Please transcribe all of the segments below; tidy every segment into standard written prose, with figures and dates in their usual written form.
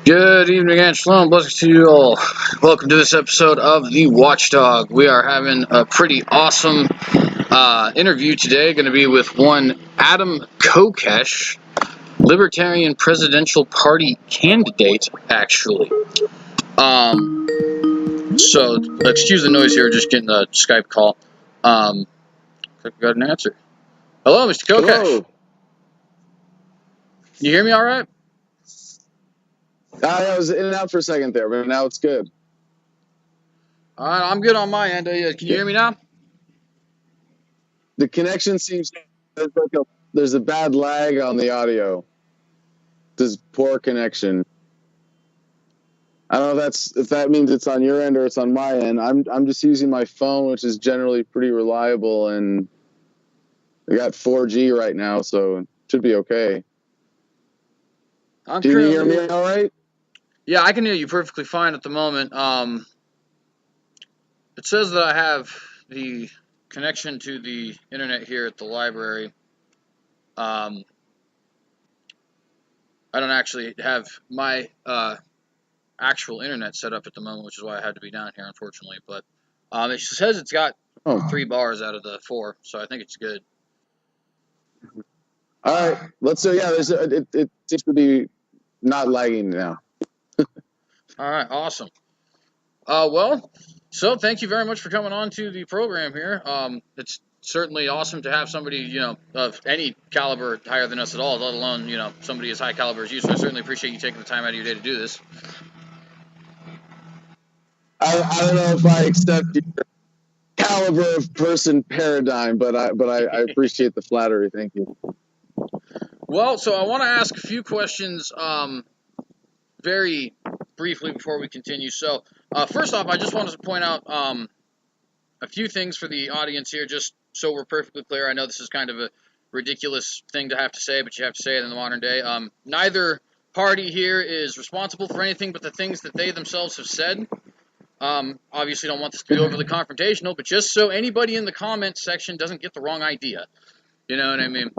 Good evening and shalom. Blessings to you all. Welcome to this episode of the Watchdog. We are having a pretty awesome interview today. Going to be with one Adam Kokesh, Libertarian presidential party candidate, actually. So excuse the noise here. Just getting a Skype call. I got an answer. Hello, Mr. Kokesh. Hello. You hear me all right? I was in and out for a second there, but now it's good. All right, I'm good on my end. Can you hear me now? The connection seems there's a bad lag on the audio. There's poor connection. I don't know if that means it's on your end or it's on my end. I'm just using my phone, which is generally pretty reliable, and I got 4G right now, so it should be okay. Can you hear me all right? Yeah, I can hear you perfectly fine at the moment. It says that I have the connection to the internet here at the library. I don't actually have my actual internet set up at the moment, which is why I had to be down here, unfortunately. But it says it's got 3 bars out of the 4, so I think it's good. All right, let's see. Yeah, it seems to be not lagging now. All right, awesome. Well, so thank you very much for coming on to the program here. It's certainly awesome to have somebody, of any caliber higher than us at all, let alone, somebody as high caliber as you. So I certainly appreciate you taking the time out of your day to do this. I don't know if I accept your caliber of person paradigm, but I appreciate the flattery. Thank you. Well, so I want to ask a few questions very briefly before we continue. So first off, I just wanted to point out a few things for the audience here, just so we're perfectly clear. I know this is kind of a ridiculous thing to have to say, but you have to say it in the modern day. Neither party here is responsible for anything but the things that they themselves have said. Obviously don't want this to be overly confrontational, but just so anybody in the comments section doesn't get the wrong idea. You know what I mean?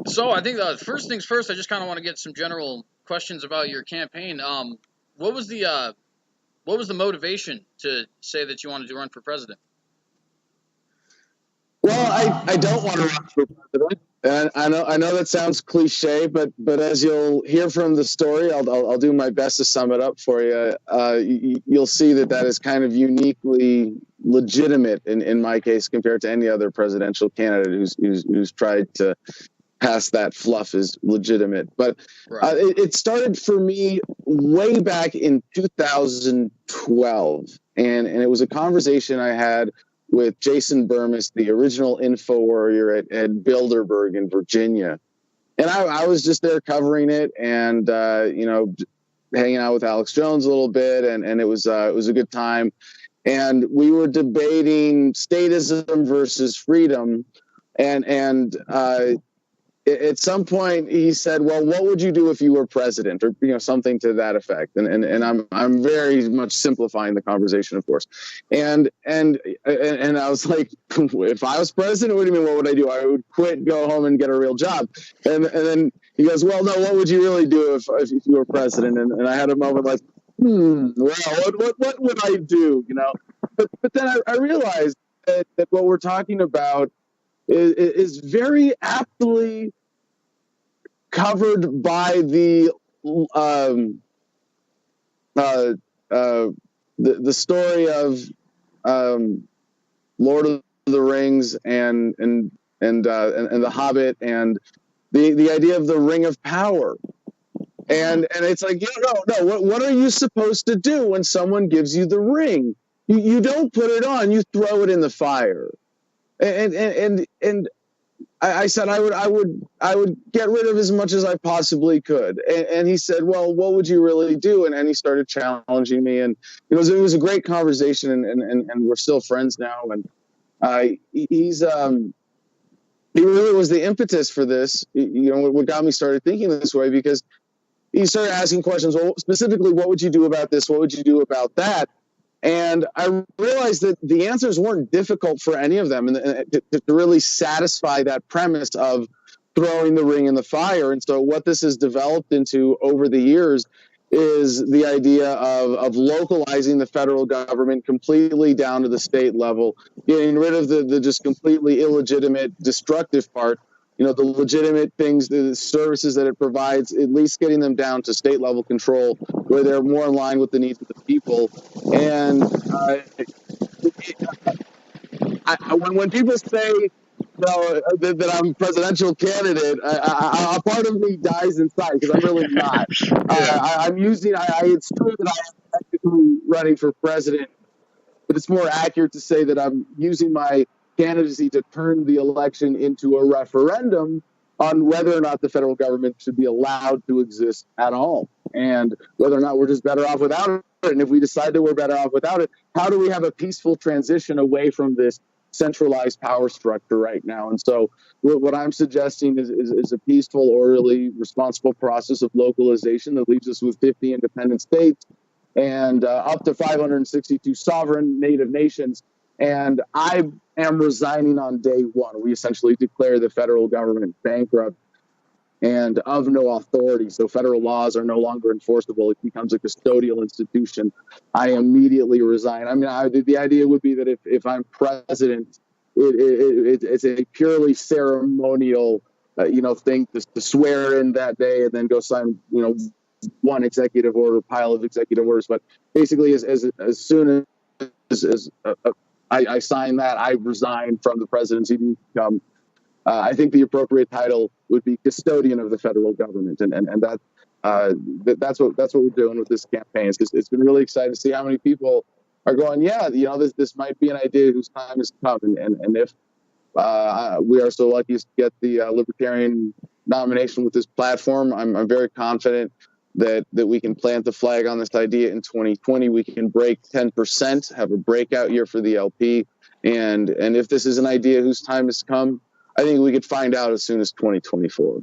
So I think first things first, I just kind of want to get some general questions about your campaign. What was the motivation to say that you wanted to run for president? Well, I don't want to run for president, and I know that sounds cliche, but as you'll hear from the story, I'll do my best to sum it up for you. You'll see that is kind of uniquely legitimate in my case compared to any other presidential candidate who's tried to pass that fluff as legitimate. But right. It started for me way back in 2012, and it was a conversation I had with Jason Burmis, the original info warrior at Bilderberg in Virginia. And I was just there covering it and, hanging out with Alex Jones a little bit. And it was a good time. And we were debating statism versus freedom. And at some point he said, well, what would you do if you were president, or something to that effect? And I'm very much simplifying the conversation, of course. And I was like, if I was president, what do you mean, what would I do? I would quit, go home, and get a real job. And then he goes, well, no, what would you really do if you were president? And I had a moment like, well, what would I do? But then I realized that what we're talking about is very aptly covered by the story of Lord of the Rings and the Hobbit and the idea of the Ring of Power. And it's like, no. What are you supposed to do when someone gives you the ring? You don't put it on. You throw it in the fire. And I said I would get rid of as much as I possibly could. And he said, well, what would you really do? And he started challenging me, and it was a great conversation, and we're still friends now. And he really was the impetus for this. What got me started thinking this way, because he started asking questions. Well, specifically, what would you do about this? What would you do about that? And I realized that the answers weren't difficult for any of them, and to really satisfy that premise of throwing the ring in the fire. And so what this has developed into over the years is the idea of localizing the federal government completely down to the state level, getting rid of the just completely illegitimate, destructive part, the legitimate things, the services that it provides, at least getting them down to state level control where they're more in line with the needs of the people. And when people say that I'm a presidential candidate, a part of me dies inside because I'm really not. It's true that I'm technically running for president, but it's more accurate to say that I'm using my candidacy to turn the election into a referendum on whether or not the federal government should be allowed to exist at all, and whether or not we're just better off without it. And if we decide that we're better off without it, how do we have a peaceful transition away from this centralized power structure right now? And so what I'm suggesting is a peaceful, orderly, responsible process of localization that leaves us with 50 independent states and up to 562 sovereign native nations. And I am resigning on day one. We essentially declare the federal government bankrupt and of no authority. So federal laws are no longer enforceable. It becomes a custodial institution. I immediately resign. I mean, the idea would be that if I'm president, it's a purely ceremonial, thing to swear in that day and then go sign, one executive order, pile of executive orders. But basically, as soon as I sign that, I resign from the presidency to become. I think the appropriate title would be custodian of the federal government, and that's what we're doing with this campaign. It's been really exciting to see how many people are going, yeah, this might be an idea whose time has come, and if we are so lucky to get the Libertarian nomination with this platform, I'm very confident that we can plant the flag on this idea in 2020. We can break 10%, have a breakout year for the LP, and if this is an idea whose time has come, I think we could find out as soon as 2024.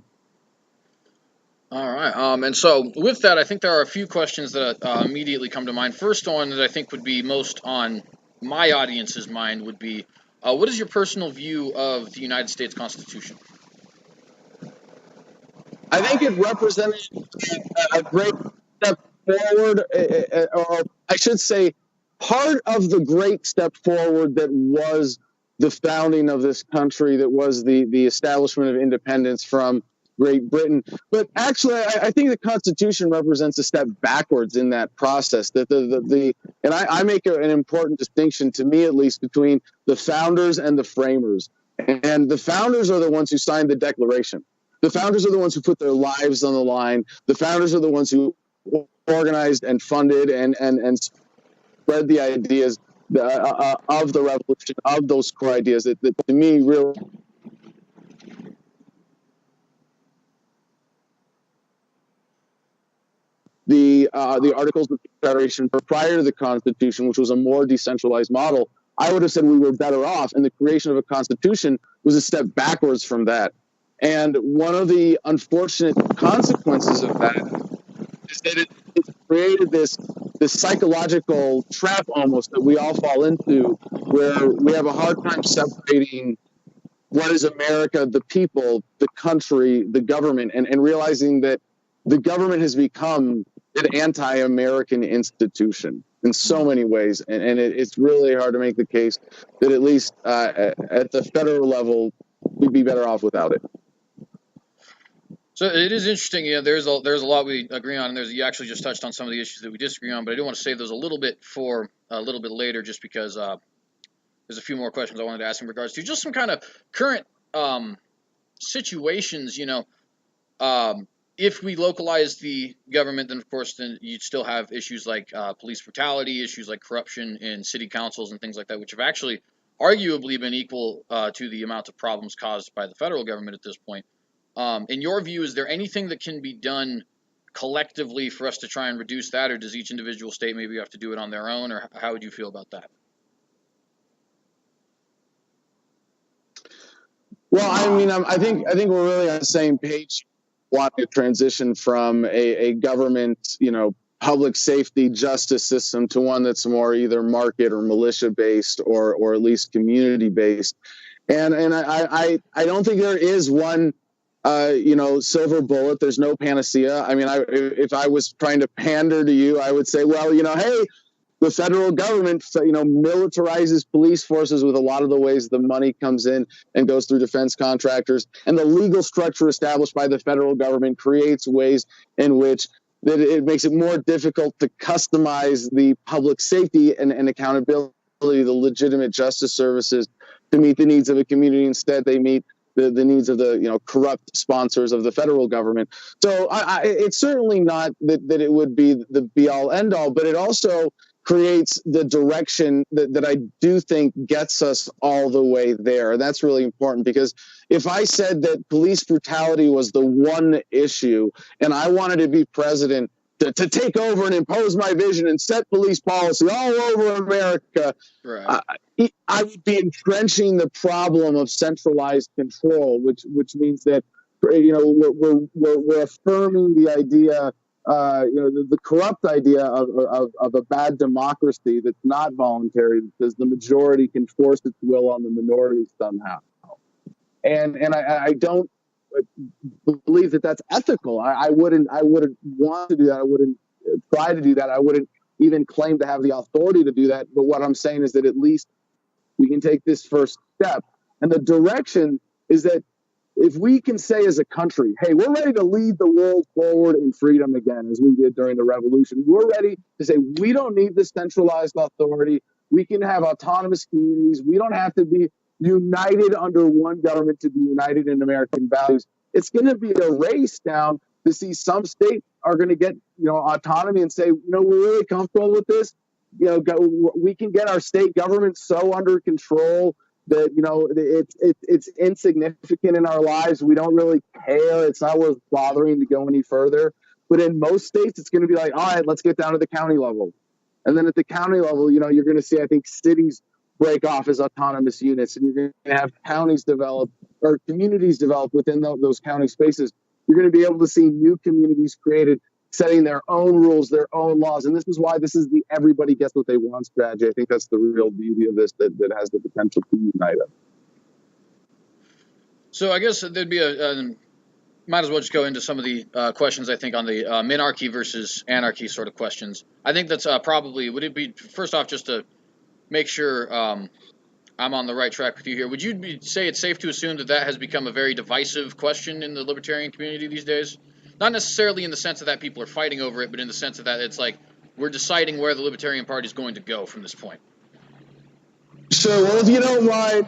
All right. And so with that, I think there are a few questions that immediately come to mind. First one that I think would be most on my audience's mind would be, what is your personal view of the United States Constitution? I think it represented a great step forward, or I should say, part of the great step forward that was the founding of this country, that was the establishment of independence from Great Britain. But actually, I think the Constitution represents a step backwards in that process. That and I make an important distinction, to me at least, between the founders and the framers. And the founders are the ones who signed the Declaration. The founders are the ones who put their lives on the line. The founders are the ones who organized and funded and spread the ideas of the revolution, of those core ideas that to me really the Articles of Confederation prior to the Constitution, which was a more decentralized model. I would have said we were better off, and the creation of a Constitution was a step backwards from that. And one of the unfortunate consequences of that is that it created this psychological trap almost that we all fall into, where we have a hard time separating what is America, the people, the country, the government, and realizing that the government has become an anti-American institution in so many ways. And it's really hard to make the case that at least at the federal level, we'd be better off without it. So it is interesting. There's a lot we agree on, and you actually just touched on some of the issues that we disagree on. But I do want to save those a little bit for a little bit later, just because there's a few more questions I wanted to ask in regards to just some kind of current situations. If we localize the government, then of course you'd still have issues like police brutality, issues like corruption in city councils and things like that, which have actually arguably been equal to the amount of problems caused by the federal government at this point. In your view, is there anything that can be done collectively for us to try and reduce that, or does each individual state maybe have to do it on their own, or how would you feel about that? Well, I mean, I think we're really on the same page, wanting to transition from a government, public safety justice system to one that's more either market or militia based or at least community based. And I don't think there is one silver bullet. There's no panacea. I mean, if I was trying to pander to you, I would say, well, hey, the federal government, militarizes police forces with a lot of the ways the money comes in and goes through defense contractors. And the legal structure established by the federal government creates ways in which that it makes it more difficult to customize the public safety and accountability, the legitimate justice services to meet the needs of a community. Instead, they meet the needs of the corrupt sponsors of the federal government. So it's certainly not that it would be the be all end all, but it also creates the direction that I do think gets us all the way there. And that's really important, because if I said that police brutality was the one issue and I wanted to be president to take over and impose my vision and set police policy all over America, right, I would be entrenching the problem of centralized control, which means that we're affirming the idea, the corrupt idea of a bad democracy that's not voluntary, because the majority can force its will on the minority somehow. And I don't believe that that's ethical. I wouldn't want to do that. I wouldn't try to do that. I wouldn't even claim to have the authority to do that. But what I'm saying is that at least we can take this first step. And the direction is that if we can say as a country, hey, we're ready to lead the world forward in freedom again, as we did during the revolution, we're ready to say we don't need this centralized authority. We can have autonomous communities. We don't have to be united under one government to be united in American values. It's going to be a race down to see some states are going to get autonomy and say, we're really comfortable with this. We can get our state government so under control that it's insignificant in our lives. We don't really care. It's not worth bothering to go any further. But in most states, it's going to be like, all right, let's get down to the county level. And then at the county level, you're going to see, I think, cities break off as autonomous units, and you're going to have counties develop or communities develop within those county spaces. You're going to be able to see new communities created, setting their own rules, their own laws. And this is why this is the everybody gets what they want strategy. I think that's the real beauty of this that has the potential to unite us. So I guess there'd be might as well just go into some of the questions, I think, on the minarchy versus anarchy sort of questions. I think that's probably, would it be, first off, just to make sure I'm on the right track with you here, would you say it's safe to assume that has become a very divisive question in the libertarian community these days? Not necessarily in the sense that people are fighting over it, but in the sense that it's like we're deciding where the Libertarian Party is going to go from this point. Sure. Well, if you don't mind,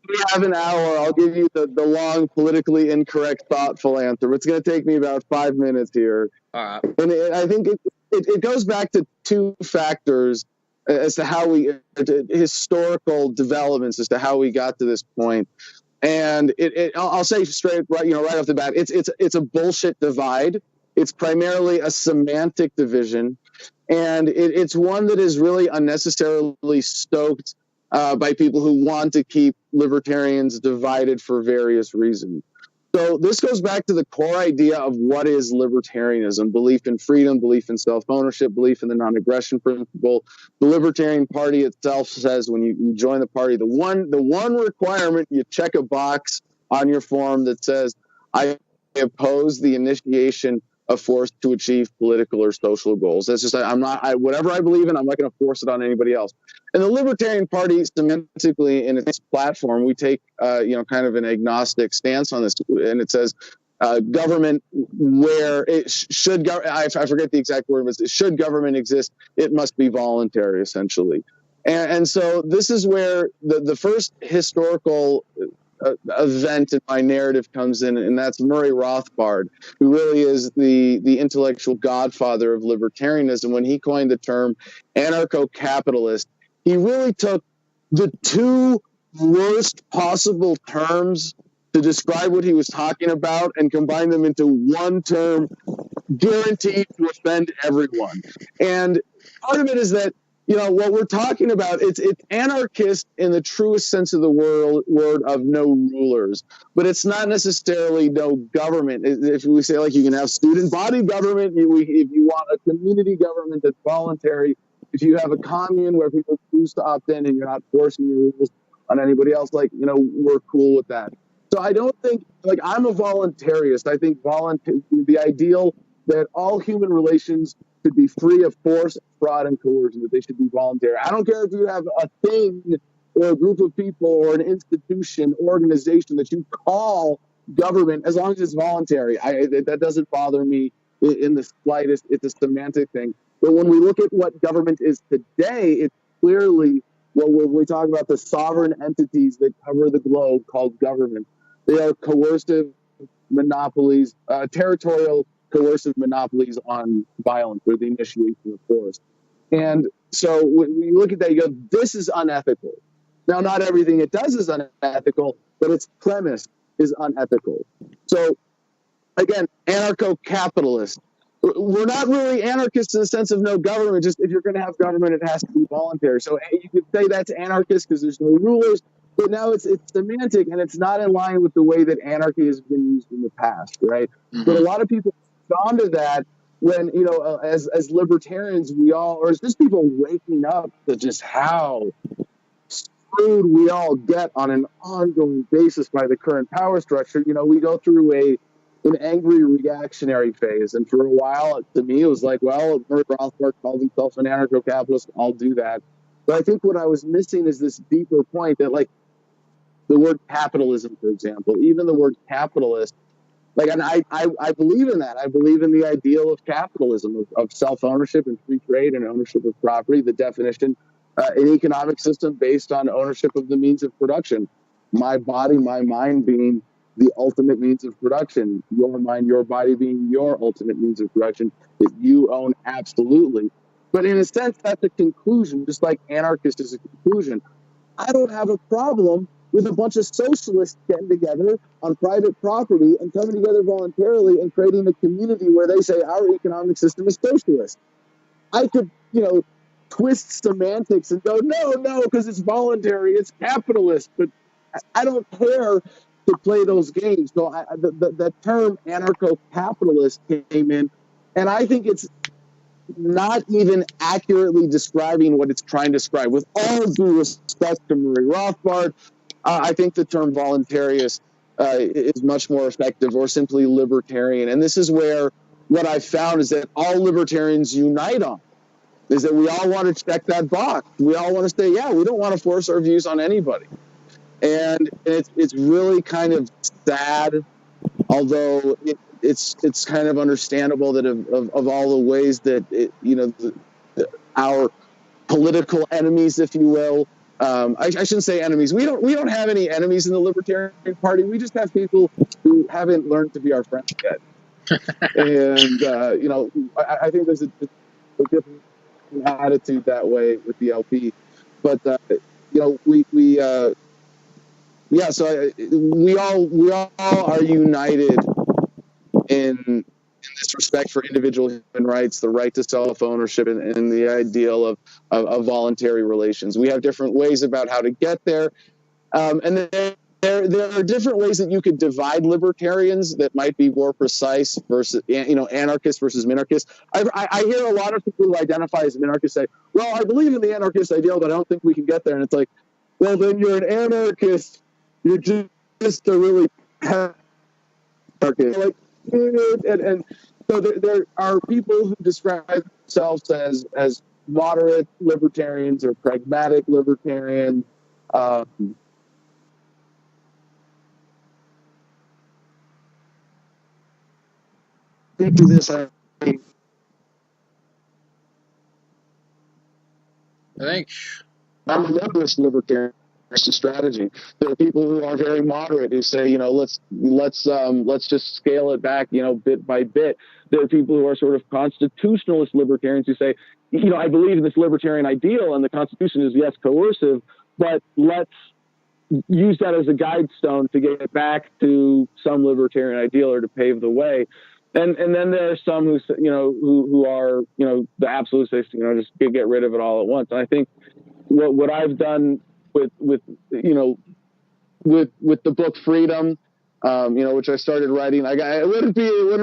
we have an hour. I'll give you the long, politically incorrect, thoughtful answer. It's going to take me about 5 minutes here. All right. And I think it goes back to two factors as to how historical developments as to how we got to this point. And I'll say straight, right off the bat, it's a bullshit divide. It's primarily a semantic division, and it's one that is really unnecessarily stoked by people who want to keep libertarians divided for various reasons. So this goes back to the core idea of what is libertarianism: belief in freedom, belief in self-ownership, belief in the non-aggression principle. The Libertarian Party itself says when you join the party, the one requirement, you check a box on your form that says, I oppose the initiation of force to achieve political or social goals. That's just, whatever I believe in, I'm not going to force it on anybody else. And the Libertarian Party, semantically in its platform, we take, kind of an agnostic stance on this. And it says, government where it should, I forget the exact word, but should government exist, it must be voluntary, essentially. And so this is where the first historical event in my narrative comes in, and that's Murray Rothbard, who really is the intellectual godfather of libertarianism. When he coined the term anarcho-capitalist, he really took the two worst possible terms to describe what he was talking about and combined them into one term guaranteed to offend everyone. And part of it is that what we're talking about, it's anarchist in the truest sense of the word of no rulers, but it's not necessarily no government. If we say, like, you can have student body government, if you want a community government that's voluntary, if you have a commune where people choose to opt in and you're not forcing your rules on anybody else, we're cool with that. So I don't think, like, I'm a voluntarist. I think the ideal that all human relations should be free of force, fraud, and coercion, that they should be voluntary. I don't care if you have a thing or a group of people or an institution, organization that you call government, as long as it's voluntary. That doesn't bother me in the slightest. It's a semantic thing. But when we look at what government is today, it's clearly, well, when we talk about the sovereign entities that cover the globe called government, they are coercive monopolies, territorial coercive monopolies on violence or the initiation of force. And so when you look at that, you go, this is unethical. Now, not everything it does is unethical, but its premise is unethical. So, again, anarcho-capitalist. We're not really anarchists in the sense of no government. Just if you're going to have government, it has to be voluntary. So you could say that's anarchist because there's no rulers. But now it's semantic, and it's not in line with the way that anarchy has been used in the past, right? Mm-hmm. But a lot of people respond to that when, you know, as libertarians, we all, or as just people waking up to just how screwed we all get on an ongoing basis by the current power structure. You know, we go through an angry reactionary phase, and for a while, to me, it was like, well, Murray Rothbard calls himself an anarcho-capitalist, I'll do that. But I think what I was missing is this deeper point that, like, the word capitalism, for example, even the word capitalist, like, and I believe in that. I believe in the ideal of capitalism, of self-ownership and free trade and ownership of property, the definition, an economic system based on ownership of the means of production. My body, my mind being the ultimate means of production, your mind, your body being your ultimate means of production that you own absolutely. But in a sense, that's a conclusion, just like anarchist is a conclusion. I don't have a problem with a bunch of socialists getting together on private property and coming together voluntarily and creating a community where they say our economic system is socialist. I could, you know, twist semantics and go, no, because it's voluntary, it's capitalist, but I don't care to play those games. So the term anarcho-capitalist came in, and I think it's not even accurately describing what it's trying to describe. With all due respect to Murray Rothbard, I think the term voluntarist is much more effective, or simply libertarian. And this is where what I've found is that all libertarians unite on, is that we all want to check that box. We all want to say, yeah, we don't want to force our views on anybody. And it's really kind of sad, although it's kind of understandable that of all the ways that our political enemies, if you will, I shouldn't say enemies. We don't have any enemies in the Libertarian Party. We just have people who haven't learned to be our friends yet. And I think there's a different attitude that way with the LP. But so we all are united in this respect for individual human rights, the right to self-ownership, and the ideal of voluntary relations. We have different ways about how to get there, and there are different ways that you could divide libertarians that might be more precise versus, anarchists versus minarchists. I hear a lot of people who identify as minarchists say, well, I believe in the anarchist ideal, but I don't think we can get there. And it's like, well, then you're an anarchist. You're just a really anarchist. Like, and so there are people who describe themselves as moderate libertarians or pragmatic libertarians. Into this, I think I'm a liberalist libertarian strategy. There are people who are very moderate who say, let's just scale it back, bit by bit. There are people who are sort of constitutionalist libertarians who say, I believe in this libertarian ideal and the Constitution is, yes, coercive, but let's use that as a guide stone to get it back to some libertarian ideal or to pave the way. And then there are some who are the absolutists, just get rid of it all at once. And I think what I've done with the book Freedom, which I started writing, it wouldn't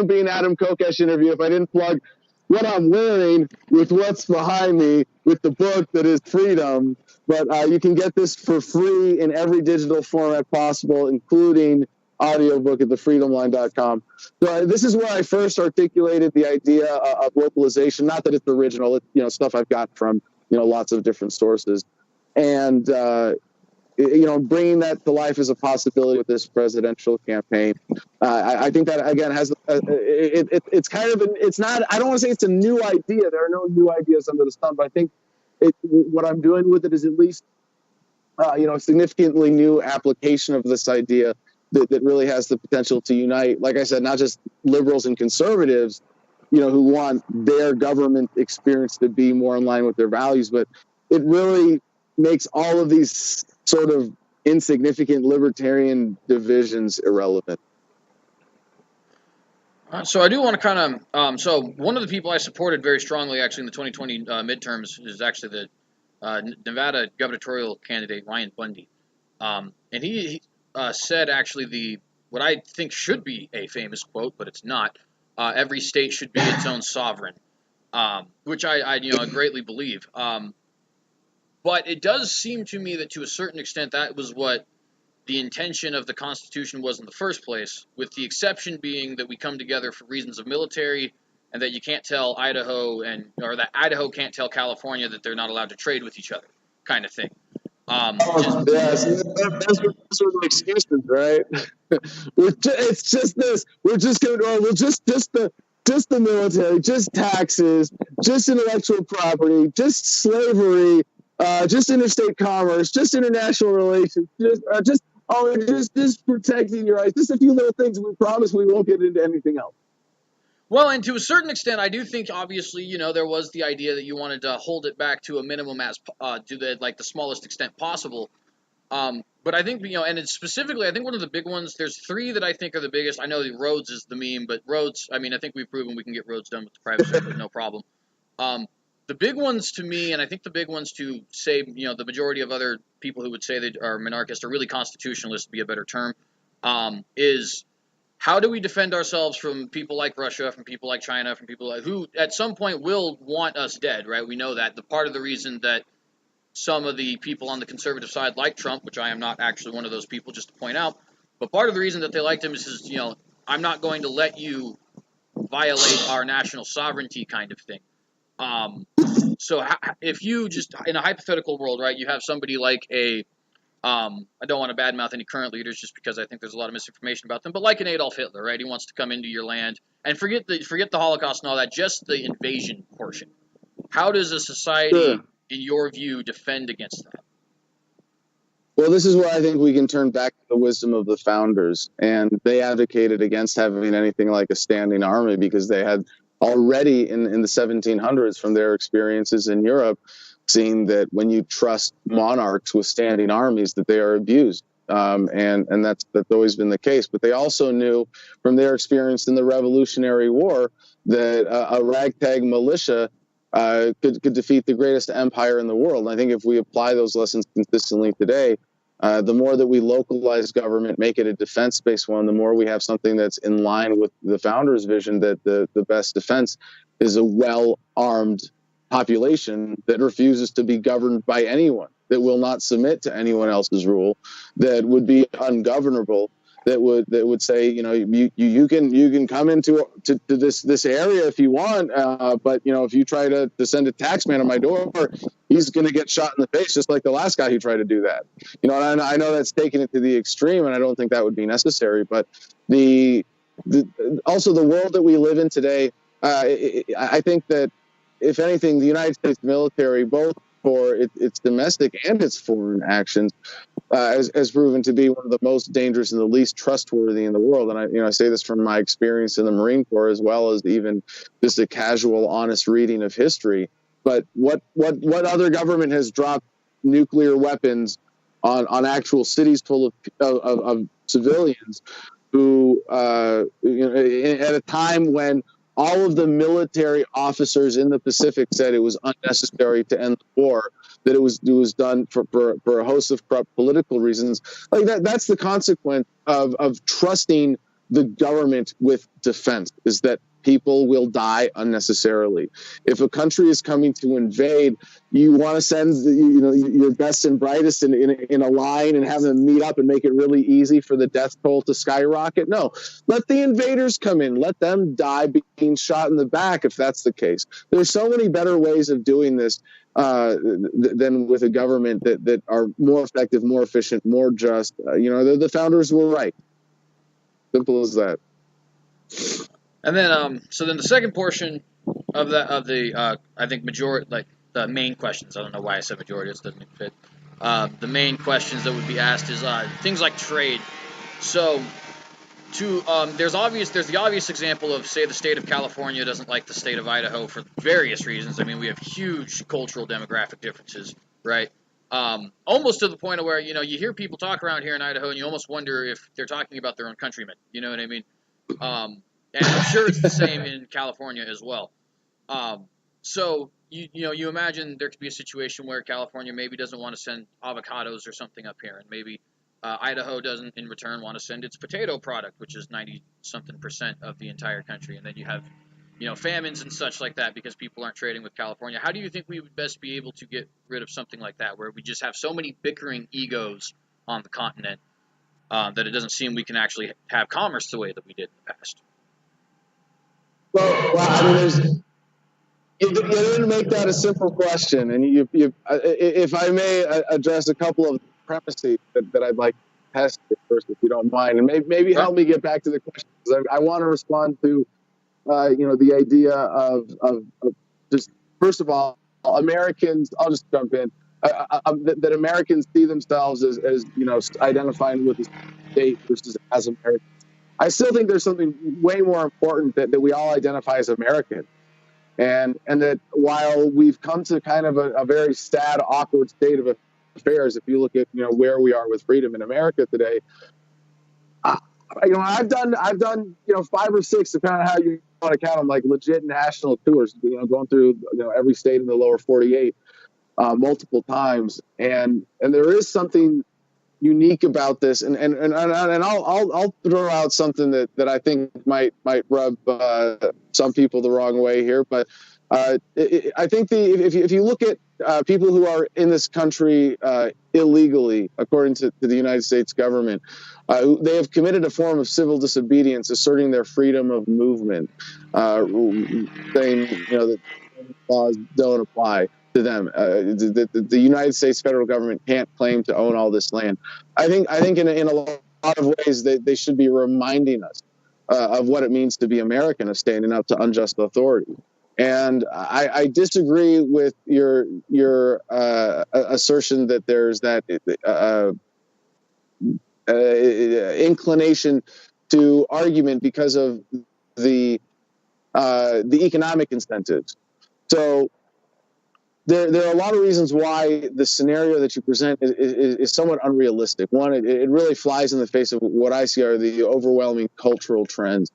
be an Adam Kokesh interview if I didn't plug what I'm wearing with what's behind me with the book that is Freedom. But you can get this for free in every digital format possible, including audiobook at thefreedomline.com. So this is where I first articulated the idea of localization. Not that it's original, it's stuff I've got from lots of different sources, and bringing that to life as a possibility with this presidential campaign. I think that again has it's kind of it's not. I don't want to say it's a new idea. There are no new ideas under the sun, but I think what I'm doing with it is at least a significantly new application of this idea that really has the potential to unite, like I said, not just liberals and conservatives, who want their government experience to be more in line with their values, but it really makes all of these sort of insignificant libertarian divisions irrelevant. So I do want to kind of, so one of the people I supported very strongly actually in the 2020 midterms is actually the Nevada gubernatorial candidate, Ryan Bundy. And he said actually what I think should be a famous quote, but it's not, every state should be its own sovereign, which I greatly believe. But it does seem to me that to a certain extent that was what the intention of the Constitution was in the first place, with the exception being that we come together for reasons of military and that you can't tell Idaho or that Idaho can't tell California that they're not allowed to trade with each other, kind of thing. Yes, those are the excuses, right? It's just this. We're just going to, just the military, just taxes, just intellectual property, just slavery, just interstate commerce, just international relations, just protecting your rights, just a few little things. We promise we won't get into anything else. Well, and to a certain extent, I do think, obviously, there was the idea that you wanted to hold it back to a minimum as to the smallest extent possible. But I think, and it's specifically, I think one of the big ones, there's three that I think are the biggest. I know the roads is the meme, but roads, I think we've proven we can get roads done with the private sector, no problem. The big ones to me, and I think the big ones to say, the majority of other people who would say they are monarchists or really constitutionalists, to be a better term, is how do we defend ourselves from people like Russia, from people like China, from people who at some point will want us dead, right? We know that. The part of the reason that some of the people on the conservative side like Trump, which I am not actually one of those people, just to point out, but part of the reason that they liked him is I'm not going to let you violate our national sovereignty kind of thing. So if you just, in a hypothetical world, right, you have somebody like I don't want to badmouth any current leaders just because I think there's a lot of misinformation about them, but like an Adolf Hitler, right? He wants to come into your land and forget the Holocaust and all that, just the invasion portion. How does a society, in your view, defend against that? Well, this is where I think we can turn back to the wisdom of the founders, and they advocated against having anything like a standing army because they had already in the 1700s, from their experiences in Europe, seen that when you trust monarchs with standing armies, that they are abused. And that's always been the case. But they also knew from their experience in the Revolutionary War that a ragtag militia could defeat the greatest empire in the world. And I think if we apply those lessons consistently today, the more that we localize government, make it a defense-based one, the more we have something that's in line with the founders' vision that the best defense is a well-armed population that refuses to be governed by anyone, that will not submit to anyone else's rule, that would be ungovernable, that would say, you can come into this area if you want, but if you try to send a tax man on my door, he's going to get shot in the face, just like the last guy who tried to do that. And I know that's taking it to the extreme, and I don't think that would be necessary. But also the world that we live in today, I think that if anything, the United States military, both for its domestic and its foreign actions, has proven to be one of the most dangerous and the least trustworthy in the world. And I say this from my experience in the Marine Corps, as well as even just a casual, honest reading of history. But what other government has dropped nuclear weapons on actual cities full of civilians who, at a time when all of the military officers in the Pacific said it was unnecessary to end the war, that it was done for a host of corrupt political reasons. Like that's the consequence of trusting the government with defense, is that people will die unnecessarily. If a country is coming to invade, you want to send your best and brightest in a line and have them meet up and make it really easy for the death toll to skyrocket? No, let the invaders come in. Let them die being shot in the back if that's the case. There's so many better ways of doing this than with a government that are more effective, more efficient, more just. The founders were right. Simple as that. And then, so then the second portion of the I think majority, like the main questions. I don't know why I said majority. It doesn't fit. The main questions that would be asked is things like trade. So, there's the obvious example of, say, the state of California doesn't like the state of Idaho for various reasons. I mean, we have huge cultural demographic differences, right? Almost to the point of where, you hear people talk around here in Idaho and you almost wonder if they're talking about their own countrymen. You know what I mean? And I'm sure it's the same in California as well. So you imagine there could be a situation where California maybe doesn't want to send avocados or something up here, and maybe Idaho doesn't in return want to send its potato product, which is 90-something% of the entire country, and then you have famines and such like that because people aren't trading with California. How do you think we would best be able to get rid of something like that, where we just have so many bickering egos on the continent that it doesn't seem we can actually have commerce the way that we did in the past? Well, I mean, you didn't make that a simple question, and if I may address a couple of premises that I'd like to test first, if you don't mind, and maybe help me get back to the question, because I want to respond to the idea of just, first of all, Americans. I'll just jump in. That Americans see themselves as identifying with the state versus as Americans. I still think there's something way more important that we all identify as American. And that while we've come to kind of a very sad, awkward state of affairs, if you look at where we are with freedom in America today, I've done 5 or 6, depending on how you want to count them, like legit national tours, going through every state in the lower 48 multiple times, and there is something unique about this, and I'll throw out something that I think might rub some people the wrong way here, but I think if you look at people who are in this country illegally, according to the United States government, they have committed a form of civil disobedience, asserting their freedom of movement, saying that laws don't apply to them. The United States federal government can't claim to own all this land. I think in a lot of ways they should be reminding us of what it means to be American, of standing up to unjust authority. And I disagree with your assertion that there's that inclination to argument because of the economic incentives. So there are a lot of reasons why the scenario that you present is somewhat unrealistic. One, it really flies in the face of what I see are the overwhelming cultural trends.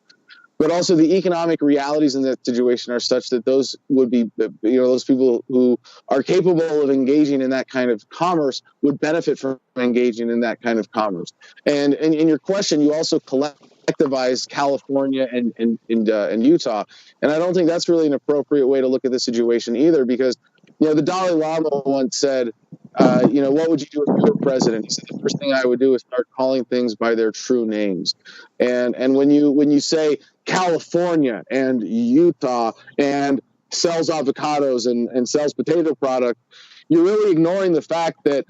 But also the economic realities in that situation are such that those would be, those people who are capable of engaging in that kind of commerce would benefit from engaging in that kind of commerce. And in your question, you also collectivize California and Utah. And I don't think that's really an appropriate way to look at the situation either, because, the Dalai Lama once said, what would you do if you were president? He said, the first thing I would do is start calling things by their true names. And when you say California and Utah and sells avocados and sells potato product, you're really ignoring the fact that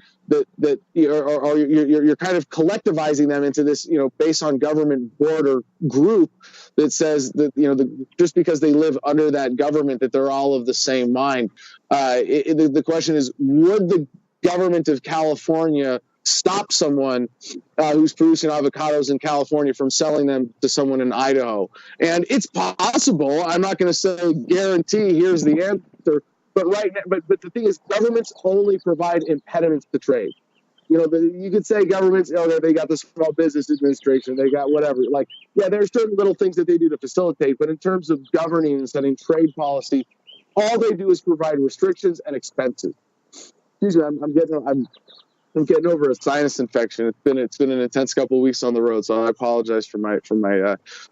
you're kind of collectivizing them into this, based on government border group that says that, just because they live under that government, that they're all of the same mind. The question is, would the government of California stop someone who's producing avocados in California from selling them to someone in Idaho? And it's possible. I'm not going to say guarantee here's the answer, but but the thing is, governments only provide impediments to trade. You could say governments, they got the Small Business Administration, they got whatever. There's certain little things that they do to facilitate, but in terms of governing and setting trade policy, all they do is provide restrictions and expenses. Excuse me, I'm getting over a sinus infection. It's been an intense couple of weeks on the road, so I apologize for my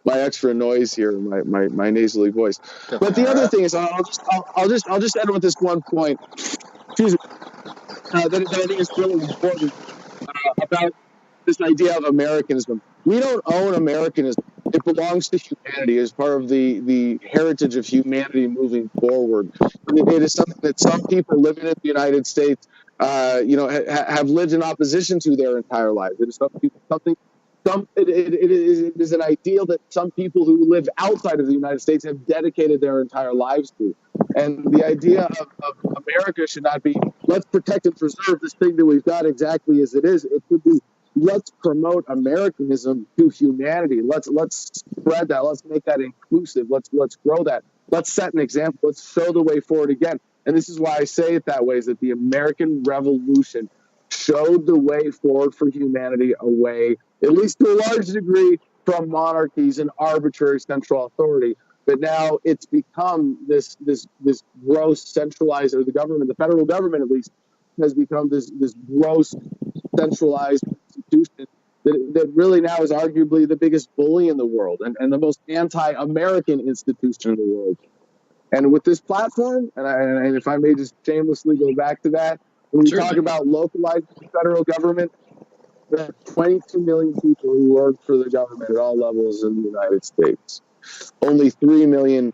extra noise here, my nasally voice. But the other thing is, I'll just end with this one point. Excuse me, that I think is really important about this idea of Americanism. We don't own Americanism. It belongs to humanity as part of the heritage of humanity moving forward. It is something that some people living in the United States, have lived in opposition to their entire lives. It is it is an ideal that some people who live outside of the United States have dedicated their entire lives to. And the idea of America should not be, let's protect and preserve this thing that we've got exactly as it is. It should be, let's promote Americanism to humanity. Let's spread that. Let's make that inclusive. Let's grow that. Let's set an example. Let's show the way forward again. And this is why I say it that way, is that the American Revolution showed the way forward for humanity away, at least to a large degree, from monarchies and arbitrary central authority. But now it's become this gross centralized, or the federal government at least, has become this gross centralized institution that really now is arguably the biggest bully in the world and the most anti-American institution in the world. And with this platform, and if I may just shamelessly go back to that, when we talk about localized federal government, there are 22 million people who work for the government at all levels in the United States. Only 3 million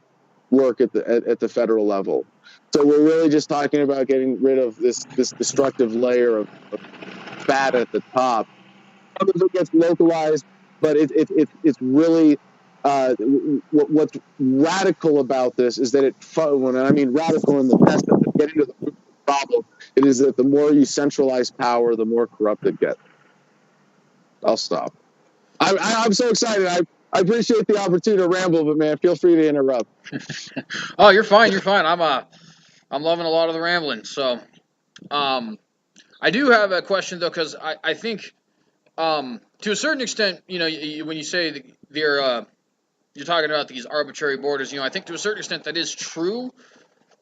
work at the federal level. So we're really just talking about getting rid of this destructive layer of fat at the top. Some of it gets localized, but it's really what's radical about this is that when I mean radical in the best of it, getting to the root of the problem, it is that the more you centralize power, the more corrupt it gets. I'll stop. I'm so excited. I appreciate the opportunity to ramble, but man, feel free to interrupt. Oh, you're fine. You're fine. I'm loving a lot of the rambling. So, I do have a question though, because I think, to a certain extent, when you say you're talking about these arbitrary borders, I think to a certain extent that is true,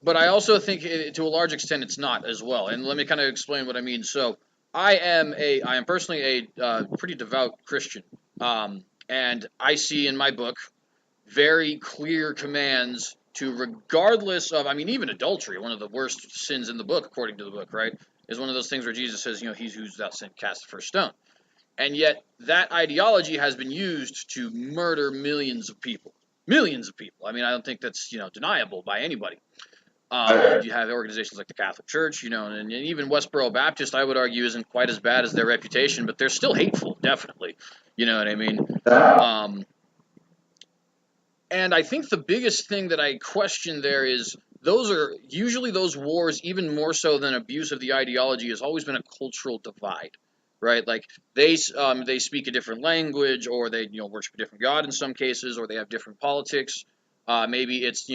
but I also think to a large extent it's not as well. And let me kind of explain what I mean. So, I am personally a pretty devout Christian. And I see in my book very clear commands to, regardless of, even adultery, one of the worst sins in the book, according to the book, right, is one of those things where Jesus says, he's who's without sin, cast the first stone. And yet that ideology has been used to murder millions of people. Millions of people. I don't think that's, deniable by anybody. You have organizations like the Catholic Church, and even Westboro Baptist, I would argue, isn't quite as bad as their reputation, but they're still hateful, definitely. You know what I mean? And I think the biggest thing that I question there is those wars, even more so than abuse of the ideology, has always been a cultural divide, right? Like they speak a different language, or they worship a different god in some cases, or they have different politics. Maybe it's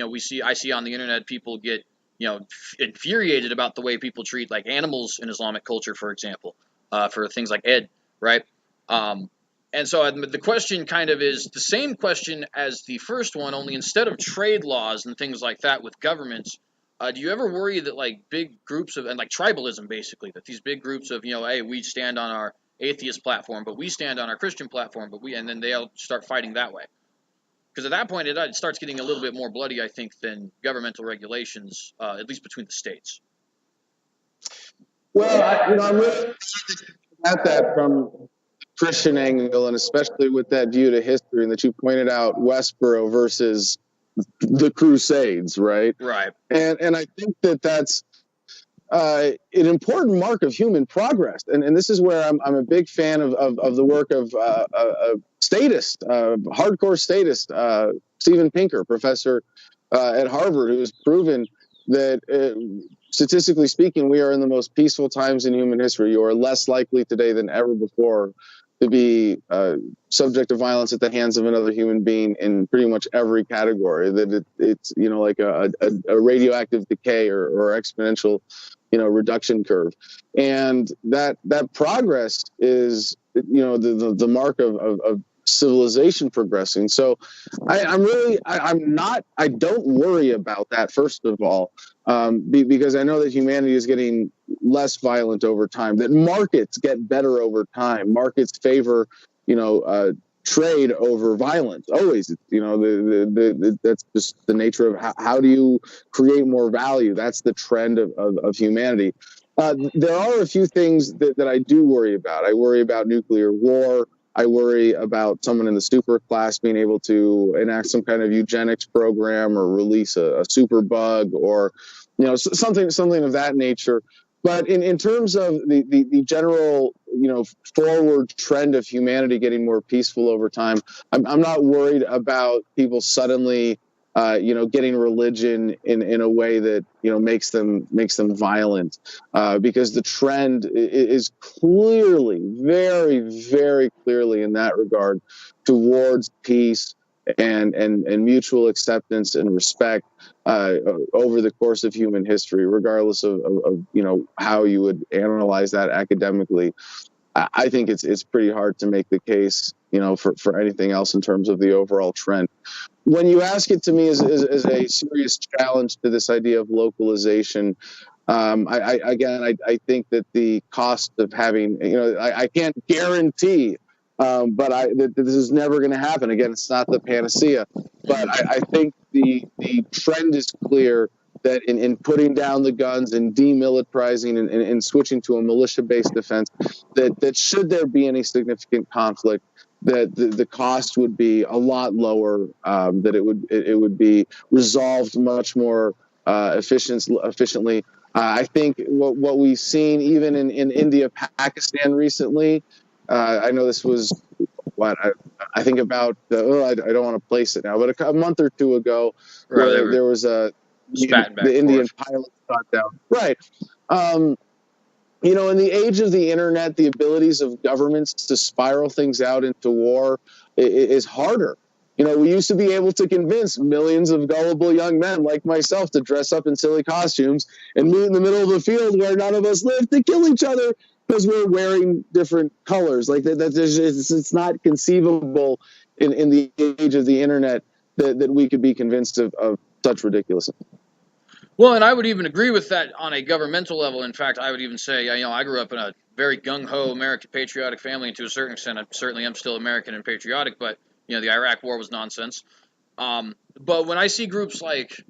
I see on the internet people get infuriated about the way people treat like animals in Islamic culture, for example, for things like Ed, right? And so the question kind of is the same question as the first one, only instead of trade laws and things like that with governments, do you ever worry that like big groups and like tribalism, basically, that these big groups of, hey, we stand on our atheist platform, but we stand on our Christian platform, and then they'll start fighting that way? Because at that point, it starts getting a little bit more bloody, I think, than governmental regulations, at least between the states. Well, I'm really at that from Christian angle, and especially with that view to history, and that you pointed out Westboro versus the Crusades, right? Right. And I think that's an important mark of human progress. And this is where I'm a big fan of the work of statist, hardcore statist, Steven Pinker, professor at Harvard, who has proven that statistically speaking, we are in the most peaceful times in human history. You are less likely today than ever before to be subject to violence at the hands of another human being in pretty much every category. That it's like a radioactive decay or exponential reduction curve, and that progress is the mark of civilization progressing. So I don't worry about that, first of all, because I know that humanity is getting less violent over time, that markets get better over time. Markets favor, trade over violence. Always, that's just the nature of how do you create more value. That's the trend of humanity. There are a few things that I do worry about. I worry about nuclear war. I worry about someone in the super class being able to enact some kind of eugenics program or release a super bug or, something of that nature. But in terms of the general, forward trend of humanity getting more peaceful over time, I'm not worried about people suddenly, getting religion in a way that, makes them violent, because the trend is clearly, very, very clearly in that regard towards peace and mutual acceptance and respect over the course of human history, regardless of how you would analyze that academically. I think it's pretty hard to make the case, for anything else in terms of the overall trend. When you ask it to me as a serious challenge to this idea of localization, I think that the cost of having, I can't guarantee, but that this is never going to happen. Again, it's not the panacea, but I think the trend is clear that in putting down the guns and demilitarizing and switching to a militia-based defense, that should there be any significant conflict, that the cost would be a lot lower, that it would be resolved much more efficiently. I think what we've seen even in India, Pakistan recently, I know this was I think about I don't want to place it now, but a month or two ago, where there was the Indian pilot shot down. Right. In the age of the internet, the abilities of governments to spiral things out into war is harder. We used to be able to convince millions of gullible young men like myself to dress up in silly costumes and meet in the middle of a field where none of us live to kill each other because we're wearing different colors. Like it's not conceivable in the age of the internet that we could be convinced of such ridiculousness. Well, and I would even agree with that on a governmental level. In fact, I would even say, I grew up in a very gung-ho American patriotic family, and to a certain extent, I certainly am still American and patriotic, but, the Iraq War was nonsense. But when I see groups like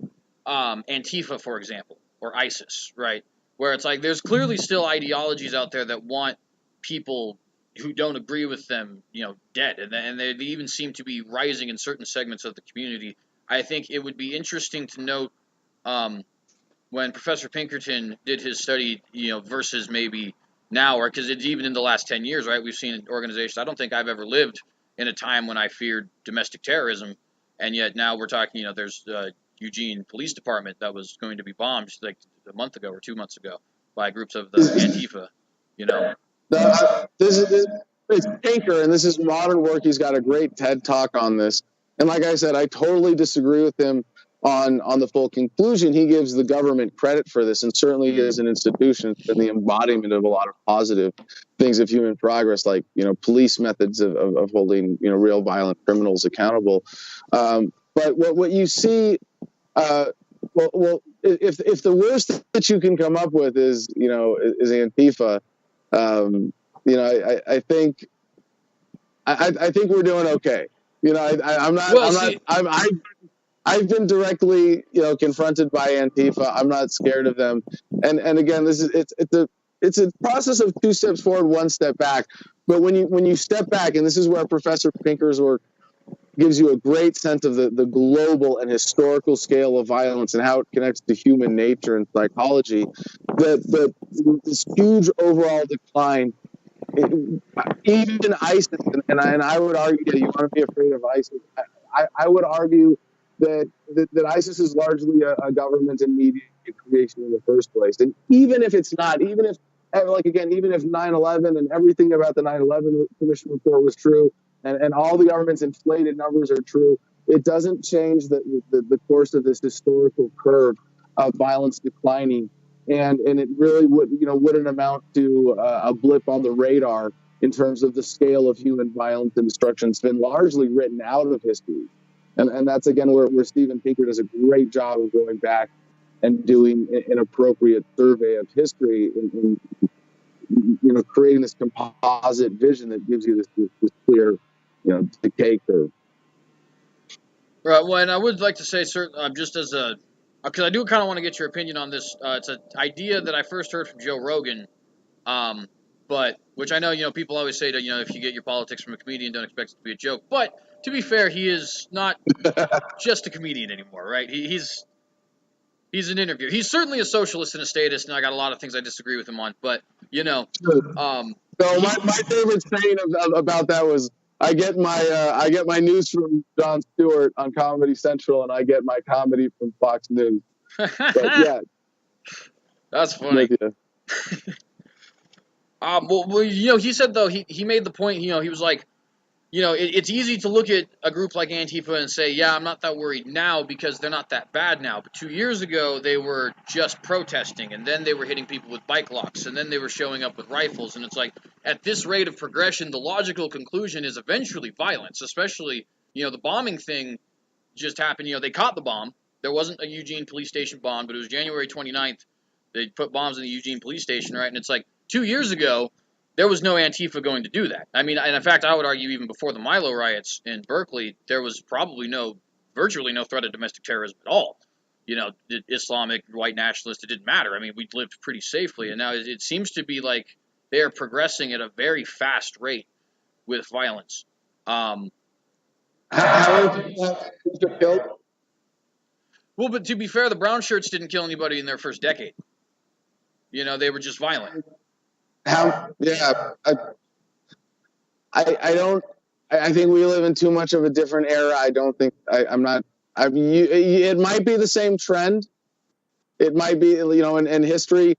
Antifa, for example, or ISIS, right, where it's like there's clearly still ideologies out there that want people who don't agree with them, dead, and they even seem to be rising in certain segments of the community. I think it would be interesting to note when Professor Pinkerton did his study, versus maybe now, or because it's even in the last 10 years, right? We've seen organizations. I don't think I've ever lived in a time when I feared domestic terrorism, and yet now we're talking, there's Eugene Police Department that was going to be bombed like a month ago or 2 months ago by groups of the Antifa, It's Pinker, and this is modern work. He's got a great TED Talk on this. And like I said, I totally disagree with him on the full conclusion. He gives the government credit for this, and certainly as an institution, it's been the embodiment of a lot of positive things of human progress, like police methods of holding real violent criminals accountable. But what you see, if the worst that you can come up with is Antifa, I think we're doing okay. I've been directly, confronted by Antifa. I'm not scared of them. And again, it's a process of 2 steps forward, 1 step back. But when you step back, and this is where Professor Pinker's work gives you a great sense of the global and historical scale of violence and how it connects to human nature and psychology, this huge overall decline. Even ISIS, and I would argue that you want to be afraid of ISIS. I would argue that ISIS is largely a government and media creation in the first place. And even if it's not, even if 9/11 and everything about the 9/11 Commission report was true, and all the government's inflated numbers are true, it doesn't change the course of this historical curve of violence declining. And it really wouldn't amount to a blip on the radar in terms of the scale of human violence and destruction. It's been largely written out of history. And that's, again, where Steven Pinker does a great job of going back and doing an appropriate survey of history creating this composite vision that gives you this clear, decay curve. Right. Well, and I would like to say, just as because I do kind of want to get your opinion on this. It's an idea that I first heard from Joe Rogan, but which I know, people always say that, if you get your politics from a comedian, don't expect it to be a joke. But to be fair, he is not just a comedian anymore, right? He's an interviewer. He's certainly a socialist and a statist, and I got a lot of things I disagree with him on. But So my favorite saying about that was, I get my news from Jon Stewart on Comedy Central, and I get my comedy from Fox News. But yeah, that's funny. Well, he said, though, he made the point. He was like, it's easy to look at a group like Antifa and say, yeah, I'm not that worried now because they're not that bad now. But 2 years ago, they were just protesting, and then they were hitting people with bike locks, and then they were showing up with rifles. And it's like, at this rate of progression, the logical conclusion is eventually violence, especially, the bombing thing just happened. They caught the bomb. There wasn't a Eugene police station bomb, but it was January 29th. They put bombs in the Eugene police station, right? And it's like, 2 years ago, there was no Antifa going to do that. I mean, and in fact, I would argue even before the Milo riots in Berkeley, there was probably virtually no threat of domestic terrorism at all. Islamic, white nationalist, it didn't matter. I mean, we lived pretty safely, and now it seems to be like they are progressing at a very fast rate with violence. How are you killed? Well, but to be fair, the brown shirts didn't kill anybody in their first decade. They were just violent. I think we live in too much of a different era. I don't think it might be the same trend. It might be, and history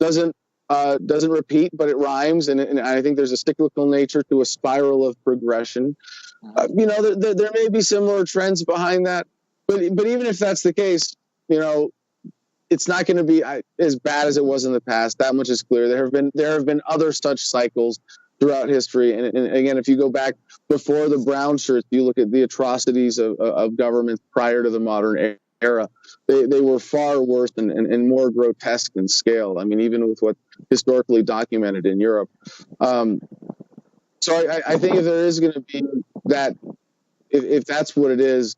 doesn't repeat, but it rhymes. And I think there's a cyclical nature to a spiral of progression. There may be similar trends behind that, but even if that's the case, it's not going to be as bad as it was in the past. That much is clear. There have been other such cycles throughout history. And again, if you go back before the brown shirts, you look at the atrocities of governments prior to the modern era. They were far worse and more grotesque in scale. I mean, even with what's historically documented in Europe. So I think if there is going to be that, if that's what it is,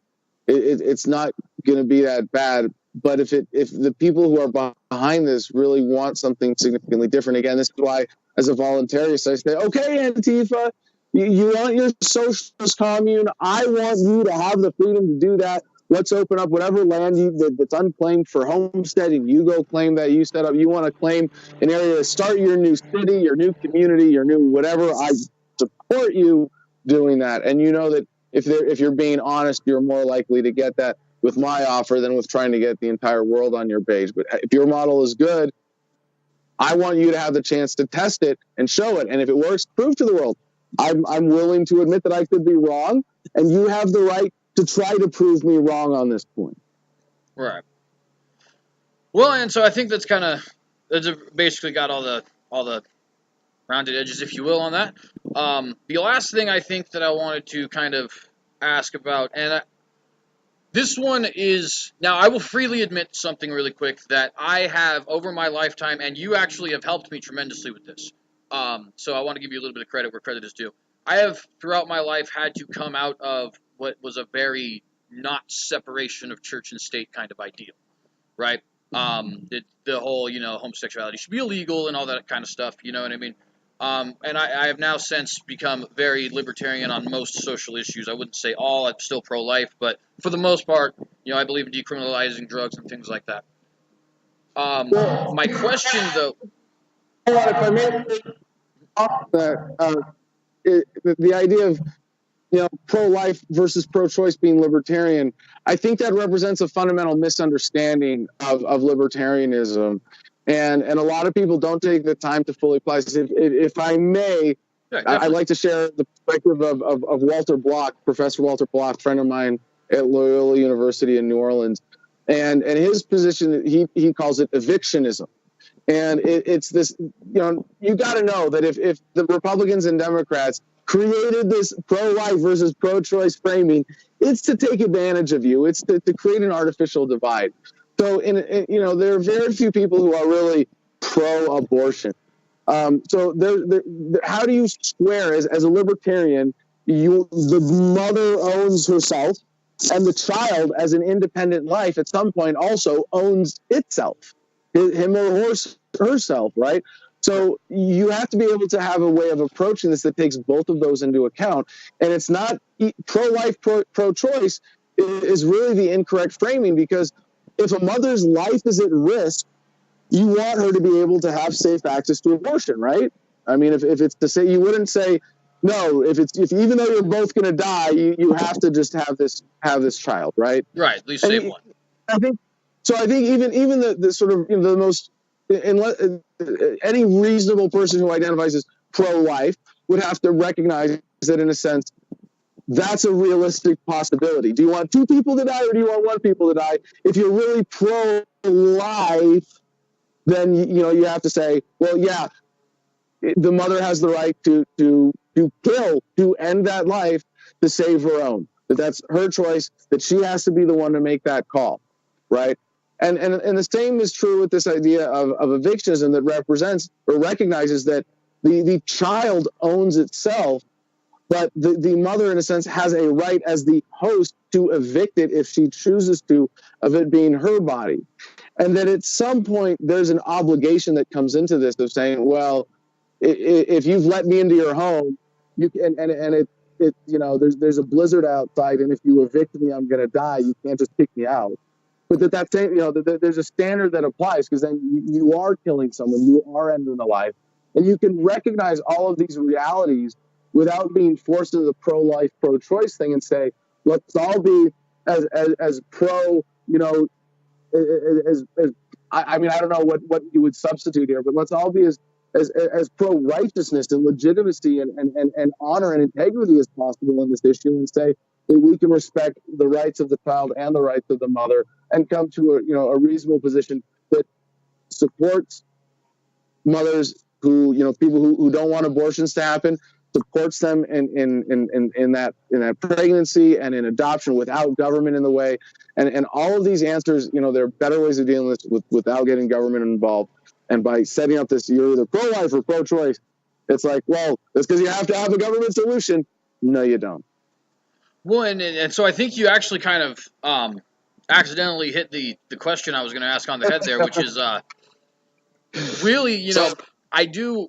it's not going to be that bad. But if the people who are behind this really want something significantly different, again, this is why, as a voluntarist, I say, okay, Antifa, you want your socialist commune. I want you to have the freedom to do that. Let's open up whatever land that's unclaimed for homesteading. You go claim that. You set up. You want to claim an area to start your new city, your new community, your new whatever. I support you doing that. And you know that if you're being honest, you're more likely to get that with my offer than with trying to get the entire world on your page. But if your model is good, I want you to have the chance to test it and show it. And if it works, prove to the world. I'm willing to admit that I could be wrong, and you have the right to try to prove me wrong on this point. Right. Well, and so I think that's basically got all the rounded edges, if you will, on that. The last thing I think that I wanted to kind of ask about, and this one is, now I will freely admit something really quick that I have over my lifetime, and you actually have helped me tremendously with this. So I want to give you a little bit of credit where credit is due. I have, throughout my life, had to come out of what was a very not separation of church and state kind of ideal, right? The whole, homosexuality should be illegal and all that kind of stuff, you know what I mean? And I have now since become very libertarian on most social issues. I wouldn't say all, I'm still pro-life, but for the most part, I believe in decriminalizing drugs and things like that. My question, though... If I may, the idea of pro-life versus pro-choice being libertarian, I think that represents a fundamental misunderstanding of libertarianism. And a lot of people don't take the time to fully apply. If I may, I'd like to share the perspective of Walter Block, Professor Walter Block, friend of mine at Loyola University in New Orleans. And his position, he calls it evictionism. And it's this, you got to know that if the Republicans and Democrats created this pro-life versus pro-choice framing, it's to take advantage of you. It's to create an artificial divide. So, there are very few people who are really pro-abortion. So, how do you square as a libertarian? The mother owns herself, and the child, as an independent life, at some point also owns itself, him or herself, right? So you have to be able to have a way of approaching this that takes both of those into account. And it's not pro-life, pro-choice is really the incorrect framing, because if a mother's life is at risk, you want her to be able to have safe access to abortion, right? I mean, if it's to say, you wouldn't say, no, if even though you're both going to die, you have to just have this child, right? Right, at least save one. I think even the sort of, the most, any reasonable person who identifies as pro-life would have to recognize that, in a sense, that's a realistic possibility. Do you want 2 people to die, or do you want 1 people to die? If you're really pro-life, then you have to say, well, yeah, the mother has the right to kill, to end that life, to save her own. That's her choice, that she has to be the one to make that call, right? And the same is true with this idea of evictionism, that represents or recognizes that the child owns itself, but the mother, in a sense, has a right as the host to evict it if she chooses to, of it being her body. And that at some point there's an obligation that comes into this of saying, well, if you've let me into your home, you can, and there's a blizzard outside, and if you evict me, I'm going to die. You can't just kick me out. But there's a standard that applies, because then you are killing someone, you are ending a life, and you can recognize all of these realities without being forced into the pro-life, pro-choice thing, and say, let's all be as pro, I mean, I don't know what you would substitute here, but let's all be as pro-righteousness and legitimacy and honor and integrity as possible in this issue, and say that we can respect the rights of the child and the rights of the mother, and come to a reasonable position that supports mothers who, people who don't want abortions to happen, supports them in that pregnancy and in adoption without government in the way, and all of these answers, there are better ways of dealing with without getting government involved. And by setting up this, you're either pro-life or pro-choice, it's like, well, that's because you have to have a government solution. No, you don't. Well, and so I think you actually kind of accidentally hit the question I was going to ask on the head there, which is really, I do,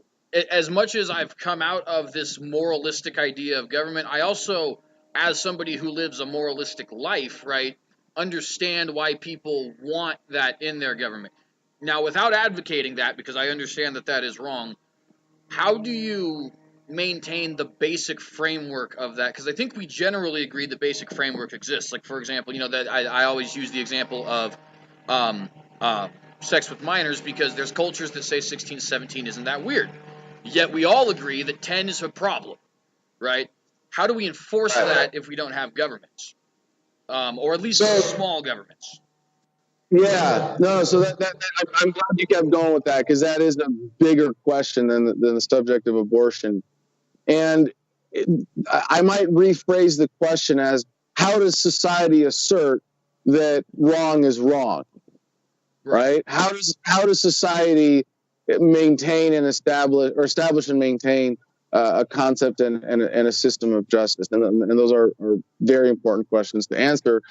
as much as I've come out of this moralistic idea of government, I also, as somebody who lives a moralistic life, right, understand why people want that in their government. Now, without advocating that, because I understand that that is wrong, how do you maintain the basic framework of that? Because I think we generally agree the basic framework exists. Like, for example, that I always use the example of um, sex with minors, because there's cultures that say 16, 17 isn't that weird. Yet we all agree that 10 is a problem, right? How do we enforce that if we don't have governments? Or at least small governments? Yeah, no. So I'm glad you kept going with that, because that is a bigger question than the subject of abortion. And I might rephrase the question as, how does society assert that wrong is wrong? Right? How does society maintain and establish and maintain a concept and a system of justice? And those are very important questions to answer,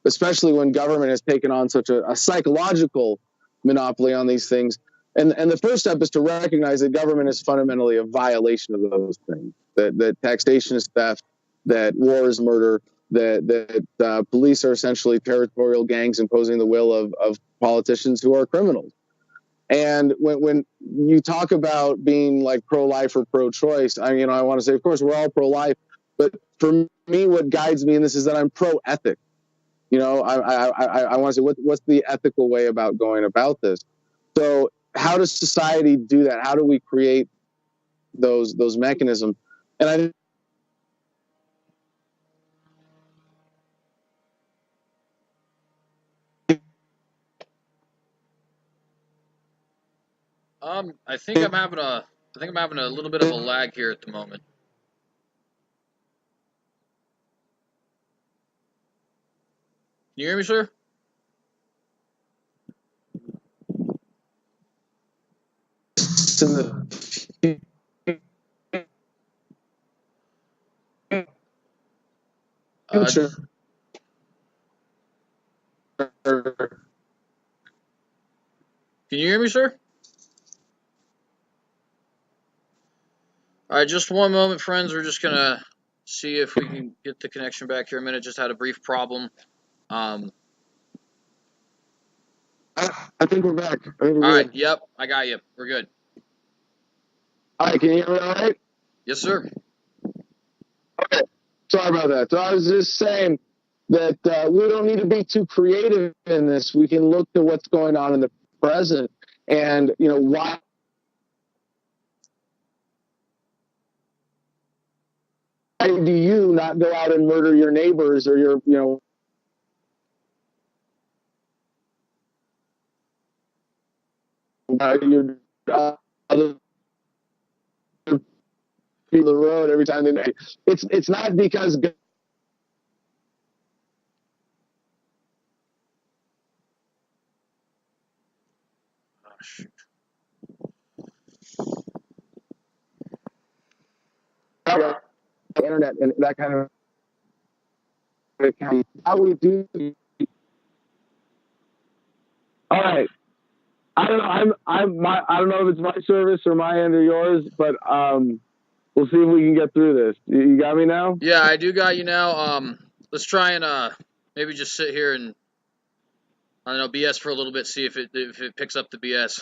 especially when government has taken on such a psychological monopoly on these things. And the first step is to recognize that government is fundamentally a violation of those things. That taxation is theft, that war is murder, that police are essentially territorial gangs imposing the will of politicians who are criminals. And when you talk about being like pro-life or pro-choice, I want to say, of course, we're all pro-life, but for me, what guides me in this is that I'm pro-ethic. I want to say, what's the ethical way about going about this? So how does society do that? How do we create those mechanisms? And I think I'm having a little bit of a lag here at the moment. Can you hear me, sir? in the future. Can you hear me, sir? All right, just one moment, friends. We're just gonna see if we can get the connection back here a minute. Just had a brief problem. I think we're back. I think we're All good. right, yep, I got you. We're good. All right, can you hear me all right? Yes, sir. Okay, sorry about that. So I was just saying that we don't need to be too creative in this. We can look to what's going on in the present, and why do you not go out and murder your neighbors or your other people the road every time they. It's not because. Oh, shoot. Internet and that kind of. How we do. All right. I don't know. I don't know if it's my service or my end or yours, but we'll see if we can get through this. You got me now? Yeah, I do got you now. Let's try and maybe just sit here and I don't know BS for a little bit. See if it picks up the BS.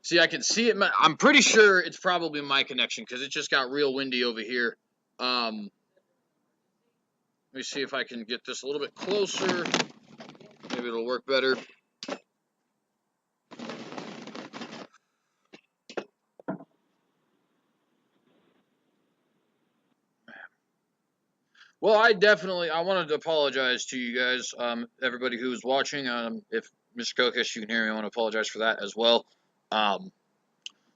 See, I can see it. I'm pretty sure it's probably my connection because it just got real windy over here. Let me see if I can get this a little bit closer. Maybe it'll work better. Well, I wanted to apologize to you guys, everybody who was watching. If Mr. Kokesh, you can hear me, I want to apologize for that as well. I'm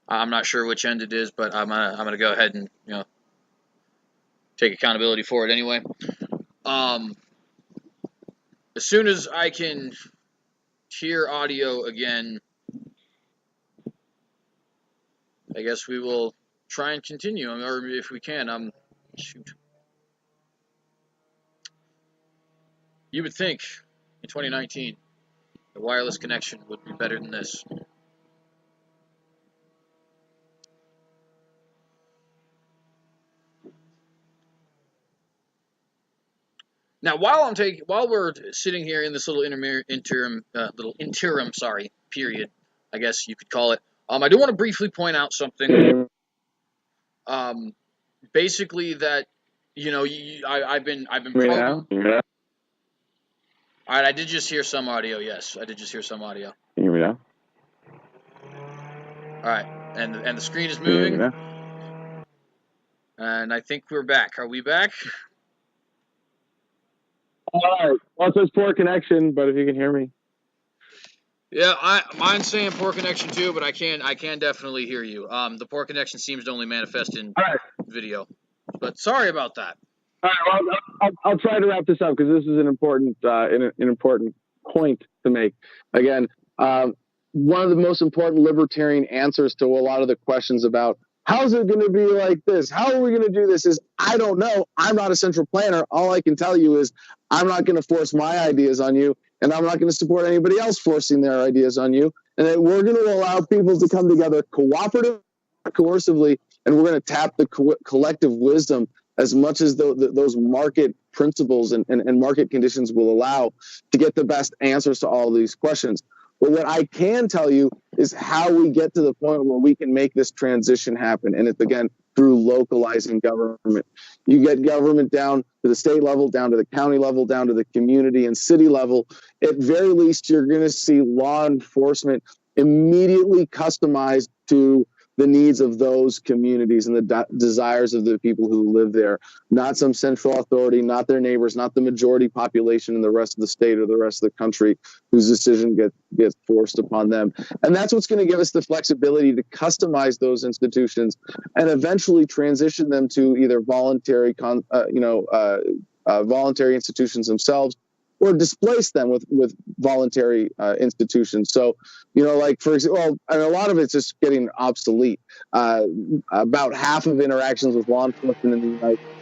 not sure which end it is, but I'm gonna go ahead and take accountability for it anyway. As soon as I can hear audio again, I guess we will try and continue, or if we can, shoot. You would think in 2019 the wireless connection would be better than this. Now, while we're sitting here in this little interim period, I guess you could call it. I do want to briefly point out something. Basically that I've been. Yeah. All right, I did just hear some audio. Yes, I did just hear some audio. Can you hear me now? All right, and the screen is moving. And I think we're back. Are we back? All right. Well, it says poor connection, but if you can hear me. Yeah, mine's saying poor connection too, but I can definitely hear you. The poor connection seems to only manifest in video, but sorry about that. All right. Well, I'll try to wrap this up because this is an important point to make. Again, one of the most important libertarian answers to a lot of the questions about how's it going to be like this? How are we going to do this? Is I don't know. I'm not a central planner. All I can tell you is I'm not going to force my ideas on you, and I'm not going to support anybody else forcing their ideas on you. And that we're going to allow people to come together coercively, and we're going to tap the collective wisdom as much as those market principles and market conditions will allow to get the best answers to all these questions. But what I can tell you is how we get to the point where we can make this transition happen. And it's, again, through localizing government. You get government down to the state level, down to the county level, down to the community and city level. At very least, you're going to see law enforcement immediately customized to the needs of those communities and the desires of the people who live there, not some central authority, not their neighbors, not the majority population in the rest of the state or the rest of the country whose decision gets forced upon them. And that's what's going to give us the flexibility to customize those institutions and eventually transition them to either voluntary institutions themselves or displace them with voluntary institutions. So, like for example, well, and a lot of it's just getting obsolete. About half of interactions with law enforcement in the United States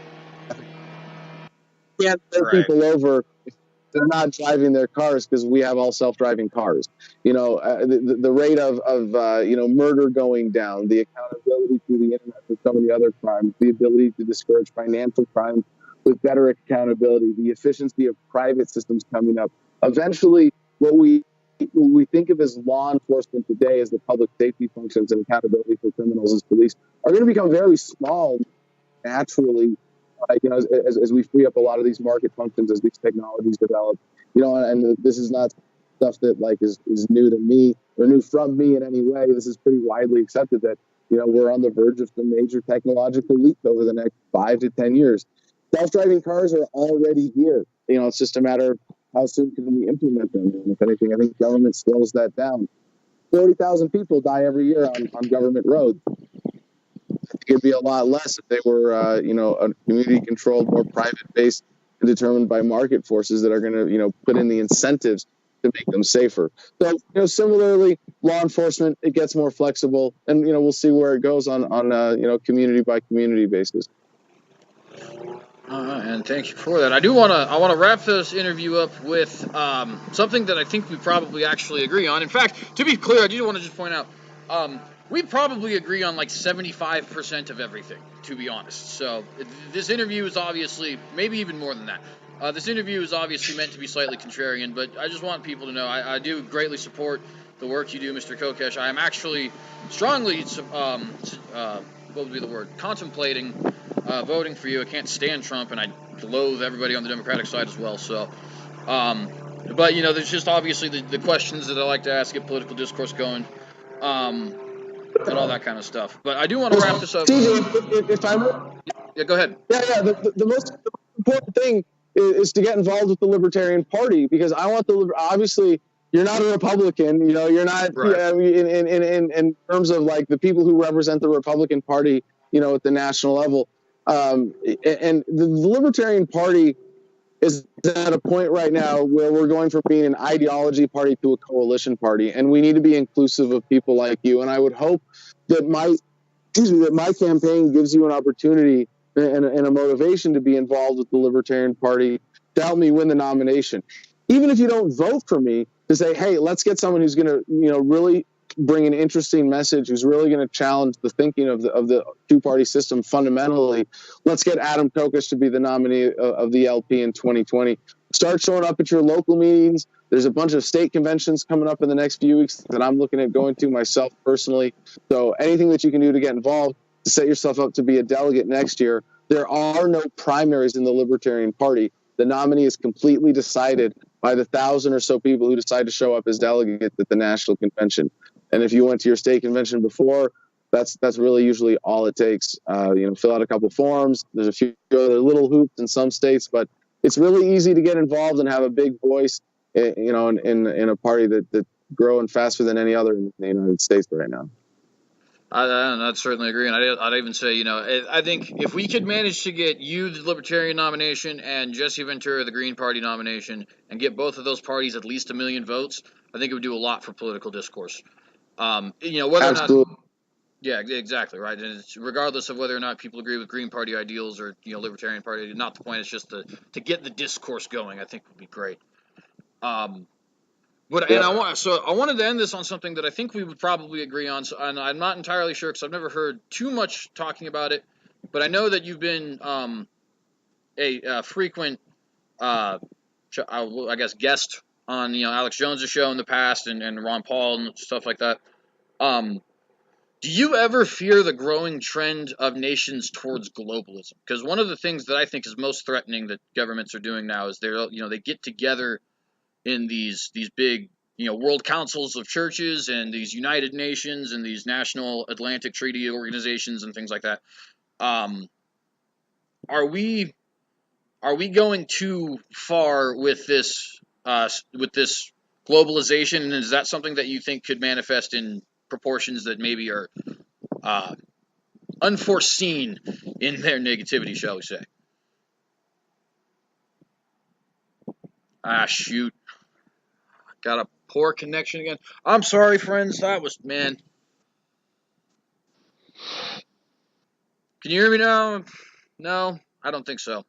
can't pull Right. people over if they're not driving their cars because we have all self-driving cars. The rate of murder going down, the accountability through the internet for some of the other crimes, the ability to discourage financial crime with better accountability, the efficiency of private systems coming up. Eventually, what we think of as law enforcement today as the public safety functions and accountability for criminals as police are going to become very small naturally, as we free up a lot of these market functions, as these technologies develop, and this is not stuff that like is new to me or new from me in any way. This is pretty widely accepted that, we're on the verge of some major technological leap over the next 5 to 10 years. Self-driving cars are already here. It's just a matter of how soon can we implement them. And if anything, I think government slows that down. 40,000 people die every year on government roads. It'd be a lot less if they were, a community-controlled, more private-based, and determined by market forces that are going to, put in the incentives to make them safer. So, similarly, law enforcement, it gets more flexible, and we'll see where it goes on community by community basis. And thank you for that. I want to wrap this interview up with something that I think we probably actually agree on. In fact, to be clear, I do want to just point out we probably agree on like 75% of everything, to be honest. So this interview is obviously maybe even more than that. This interview is obviously meant to be slightly contrarian, but I just want people to know I do greatly support the work you do, Mr. Kokesh. I am actually strongly what would be the word? Contemplating voting for you. I can't stand Trump, and I loathe everybody on the Democratic side as well. So, but there's just obviously the questions that I like to ask, get political discourse going, and all that kind of stuff. But I do want to wrap this up. C.J., if I'm yeah, go ahead. Yeah. The most important thing is to get involved with the Libertarian Party, because I want obviously you're not a Republican, you're not right. In terms of like the people who represent the Republican Party, at the national level. And the Libertarian Party is at a point right now where we're going from being an ideology party to a coalition party, and we need to be inclusive of people like you. And I would hope that my campaign gives you an opportunity and a motivation to be involved with the Libertarian Party to help me win the nomination. Even if you don't vote for me, to say, hey, let's get someone who's going to, really bring an interesting message, who's really going to challenge the thinking of the two-party system fundamentally. Let's get Adam Kokesh to be the nominee of the LP in 2020. Start showing up at your local meetings. There's a bunch of state conventions coming up in the next few weeks that I'm looking at going to myself personally. So anything that you can do to get involved, to set yourself up to be a delegate next year. There are no primaries in the Libertarian Party. The nominee is completely decided by the 1,000 or so people who decide to show up as delegates at the national convention. And if you went to your state convention before, that's really usually all it takes. Fill out a couple forms. There's a few other little hoops in some states, but it's really easy to get involved and have a big voice, in a party that's growing faster than any other in the United States right now. I'd certainly agree, and I'd even say, I think if we could manage to get you the Libertarian nomination and Jesse Ventura the Green Party nomination, and get both of those parties at least 1 million votes, I think it would do a lot for political discourse. Whether Absolutely. or not, yeah, exactly right. And it's regardless of whether or not people agree with Green Party ideals or Libertarian Party, not the point. It's just to get the discourse going. I think would be great. And I wanted to end this on something that I think we would probably agree on. So, and I'm not entirely sure because I've never heard too much talking about it, but I know that you've been a frequent, I guess, guest on Alex Jones' show in the past and Ron Paul and stuff like that. Do you ever fear the growing trend of nations towards globalism? Because one of the things that I think is most threatening that governments are doing now is they get together in these big world councils of churches and these United Nations and these national Atlantic Treaty organizations and things like that. Are we going too far with this globalization, and is that something that you think could manifest in proportions that maybe are unforeseen in their negativity, shall we say? Ah, shoot. Got a poor connection again. I'm sorry, friends. That was, man. Can you hear me now? No, I don't think so.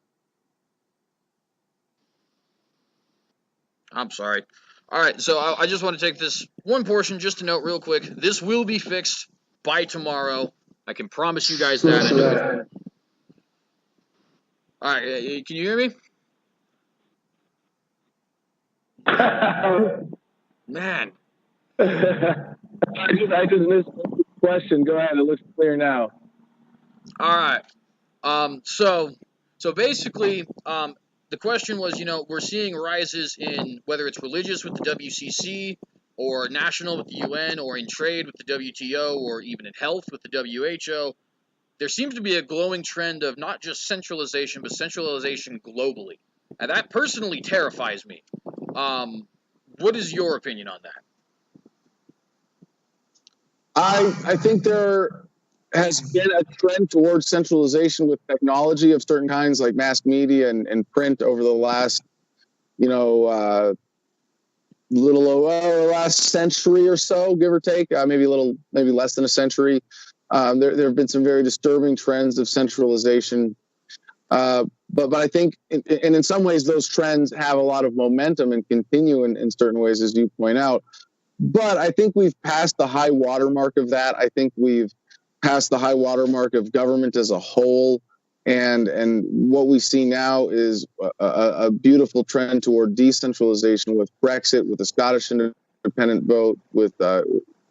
I'm sorry. All right, so I just want to take this one portion just to note real quick. This will be fixed by tomorrow. I can promise you guys that. I know. All right, can you hear me? Man. I just missed the question. Go ahead. It looks clear now. All right. So basically, the question was, we're seeing rises in whether it's religious with the WCC, or national with the UN, or in trade with the WTO, or even in health with the WHO. There seems to be a glowing trend of not just centralization, but centralization globally. And that personally terrifies me. What is your opinion on that? I think there has been a trend towards centralization with technology of certain kinds, like mass media and print, over the last, last century or so, give or take, maybe less than a century. There have been some very disturbing trends of centralization. But I think, and in some ways, those trends have a lot of momentum and continue in certain ways, as you point out. But I think we've passed the high watermark of that. I think we've passed the high watermark of government as a whole. And what we see now is a beautiful trend toward decentralization with Brexit, with the Scottish independent vote, with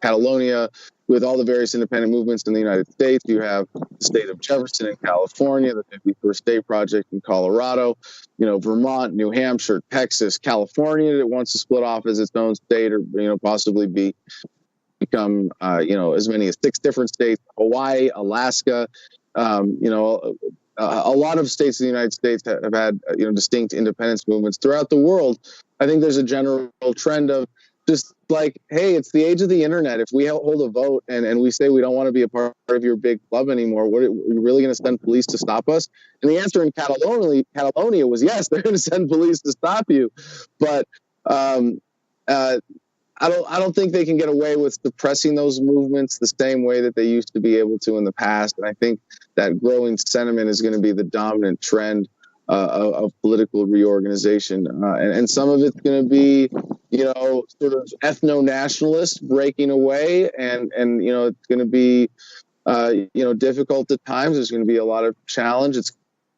Catalonia, with all the various independent movements in the United States. You have the state of Jefferson in California, the 51st State Project in Colorado, Vermont, New Hampshire, Texas, California that wants to split off as its own state, or possibly become as many as 6 different states. Hawaii, Alaska, a lot of states in the United States have had distinct independence movements throughout the world. I think there's a general trend of just like, hey, it's the age of the internet. If we hold a vote and we say we don't want to be a part of your big club anymore, are you really going to send police to stop us? And the answer in Catalonia was yes, they're going to send police to stop you. But I don't think they can get away with suppressing those movements the same way that they used to be able to in the past. And I think that growing sentiment is going to be the dominant trend of political reorganization. And some of it's going to be, sort of ethno-nationalists breaking away, and it's going to be, difficult at times. There's going to be a lot of challenge. It's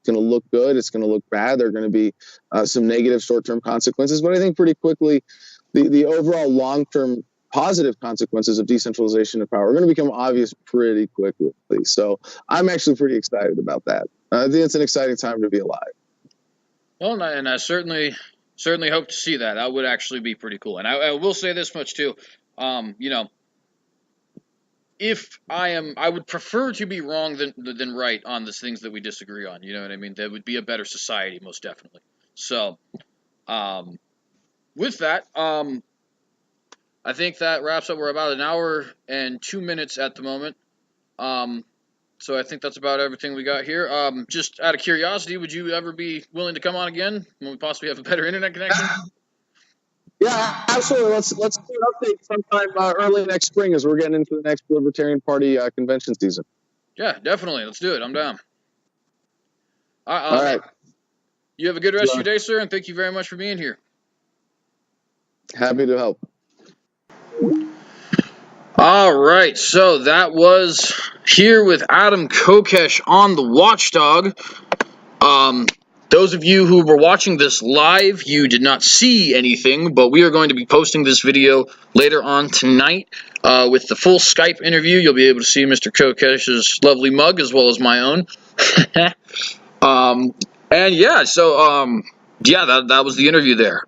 going to look good. It's going to look bad. There are going to be some negative short-term consequences. But I think pretty quickly, the overall long-term positive consequences of decentralization of power are going to become obvious pretty quickly. So I'm actually pretty excited about that. I think it's an exciting time to be alive. Well, and I certainly hope to see that. That would actually be pretty cool. And I will say this much too. If I would prefer to be wrong than right on the things that we disagree on. You know what I mean? That would be a better society, most definitely. So, with that, I think that wraps up. We're about an hour and 2 minutes at the moment. So I think that's about everything we got here. Just out of curiosity, would you ever be willing to come on again when we possibly have a better internet connection? Yeah, absolutely. Let's do an update sometime early next spring as we're getting into the next Libertarian Party convention season. Yeah, definitely. Let's do it. I'm down. All right. You have a good rest of your day, sir, and thank you very much for being here. Happy to help. All right, so that was here with Adam Kokesh on the Watchdog. Those of you who were watching this live, you did not see anything, but we are going to be posting this video later on tonight with the full Skype interview. You'll be able to see Mr. Kokesh's lovely mug as well as my own. And yeah, so that was the interview there.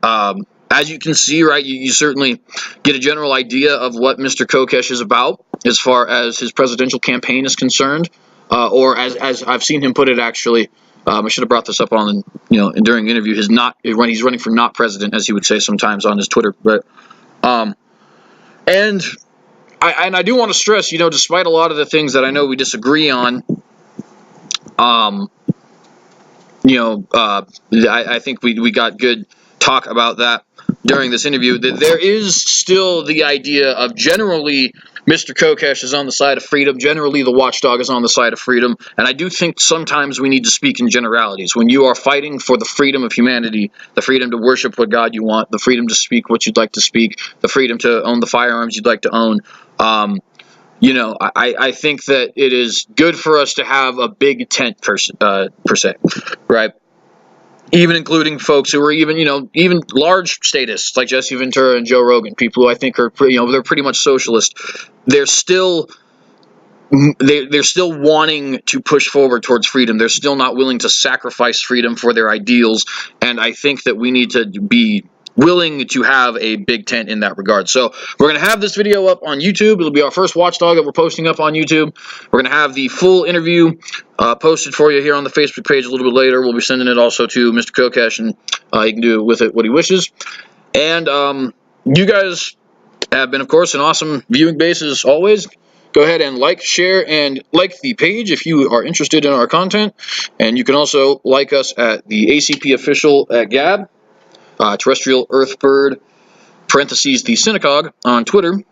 As you can see, right, you certainly get a general idea of what Mr. Kokesh is about as far as his presidential campaign is concerned, or as I've seen him put it, actually. I should have brought this up on, during the interview. He's running for not president, as he would say sometimes on his Twitter. But, and I do want to stress, despite a lot of the things that I know we disagree on, I think we got good talk about that during this interview, that there is still the idea of generally Mr. Kokesh is on the side of freedom. Generally, the Watchdog is on the side of freedom. And I do think sometimes we need to speak in generalities. When you are fighting for the freedom of humanity, the freedom to worship what God you want, the freedom to speak what you'd like to speak, the freedom to own the firearms you'd like to own, you know, I think that it is good for us to have a big tent per se, right? Even including folks who are even, you know, even large statists like Jesse Ventura and Joe Rogan, people who I think are, you know, they're pretty much socialist. They're still wanting to push forward towards freedom. They're still not willing to sacrifice freedom for their ideals, and I think that we need to be willing to have a big tent in that regard. So we're going to have this video up on YouTube. It'll be our first Watchdog that we're posting up on YouTube. We're going to have the full interview posted for you here on the Facebook page a little bit later. We'll be sending it also to Mr. Kokesh, and he can do with it what he wishes. And you guys have been, of course, an awesome viewing base as always. Go ahead and like, share, and like the page if you are interested in our content. And you can also like us at the ACP Official at Gab, Terrestrial Earthbird, parentheses, TheCynicogue on Twitter,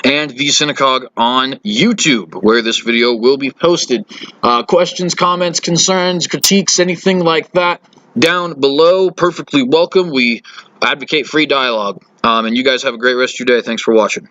and TheCynicogue on YouTube, where this video will be posted. Questions, comments, concerns, critiques, anything like that, down below, perfectly welcome. We advocate free dialogue. And you guys have a great rest of your day. Thanks for watching.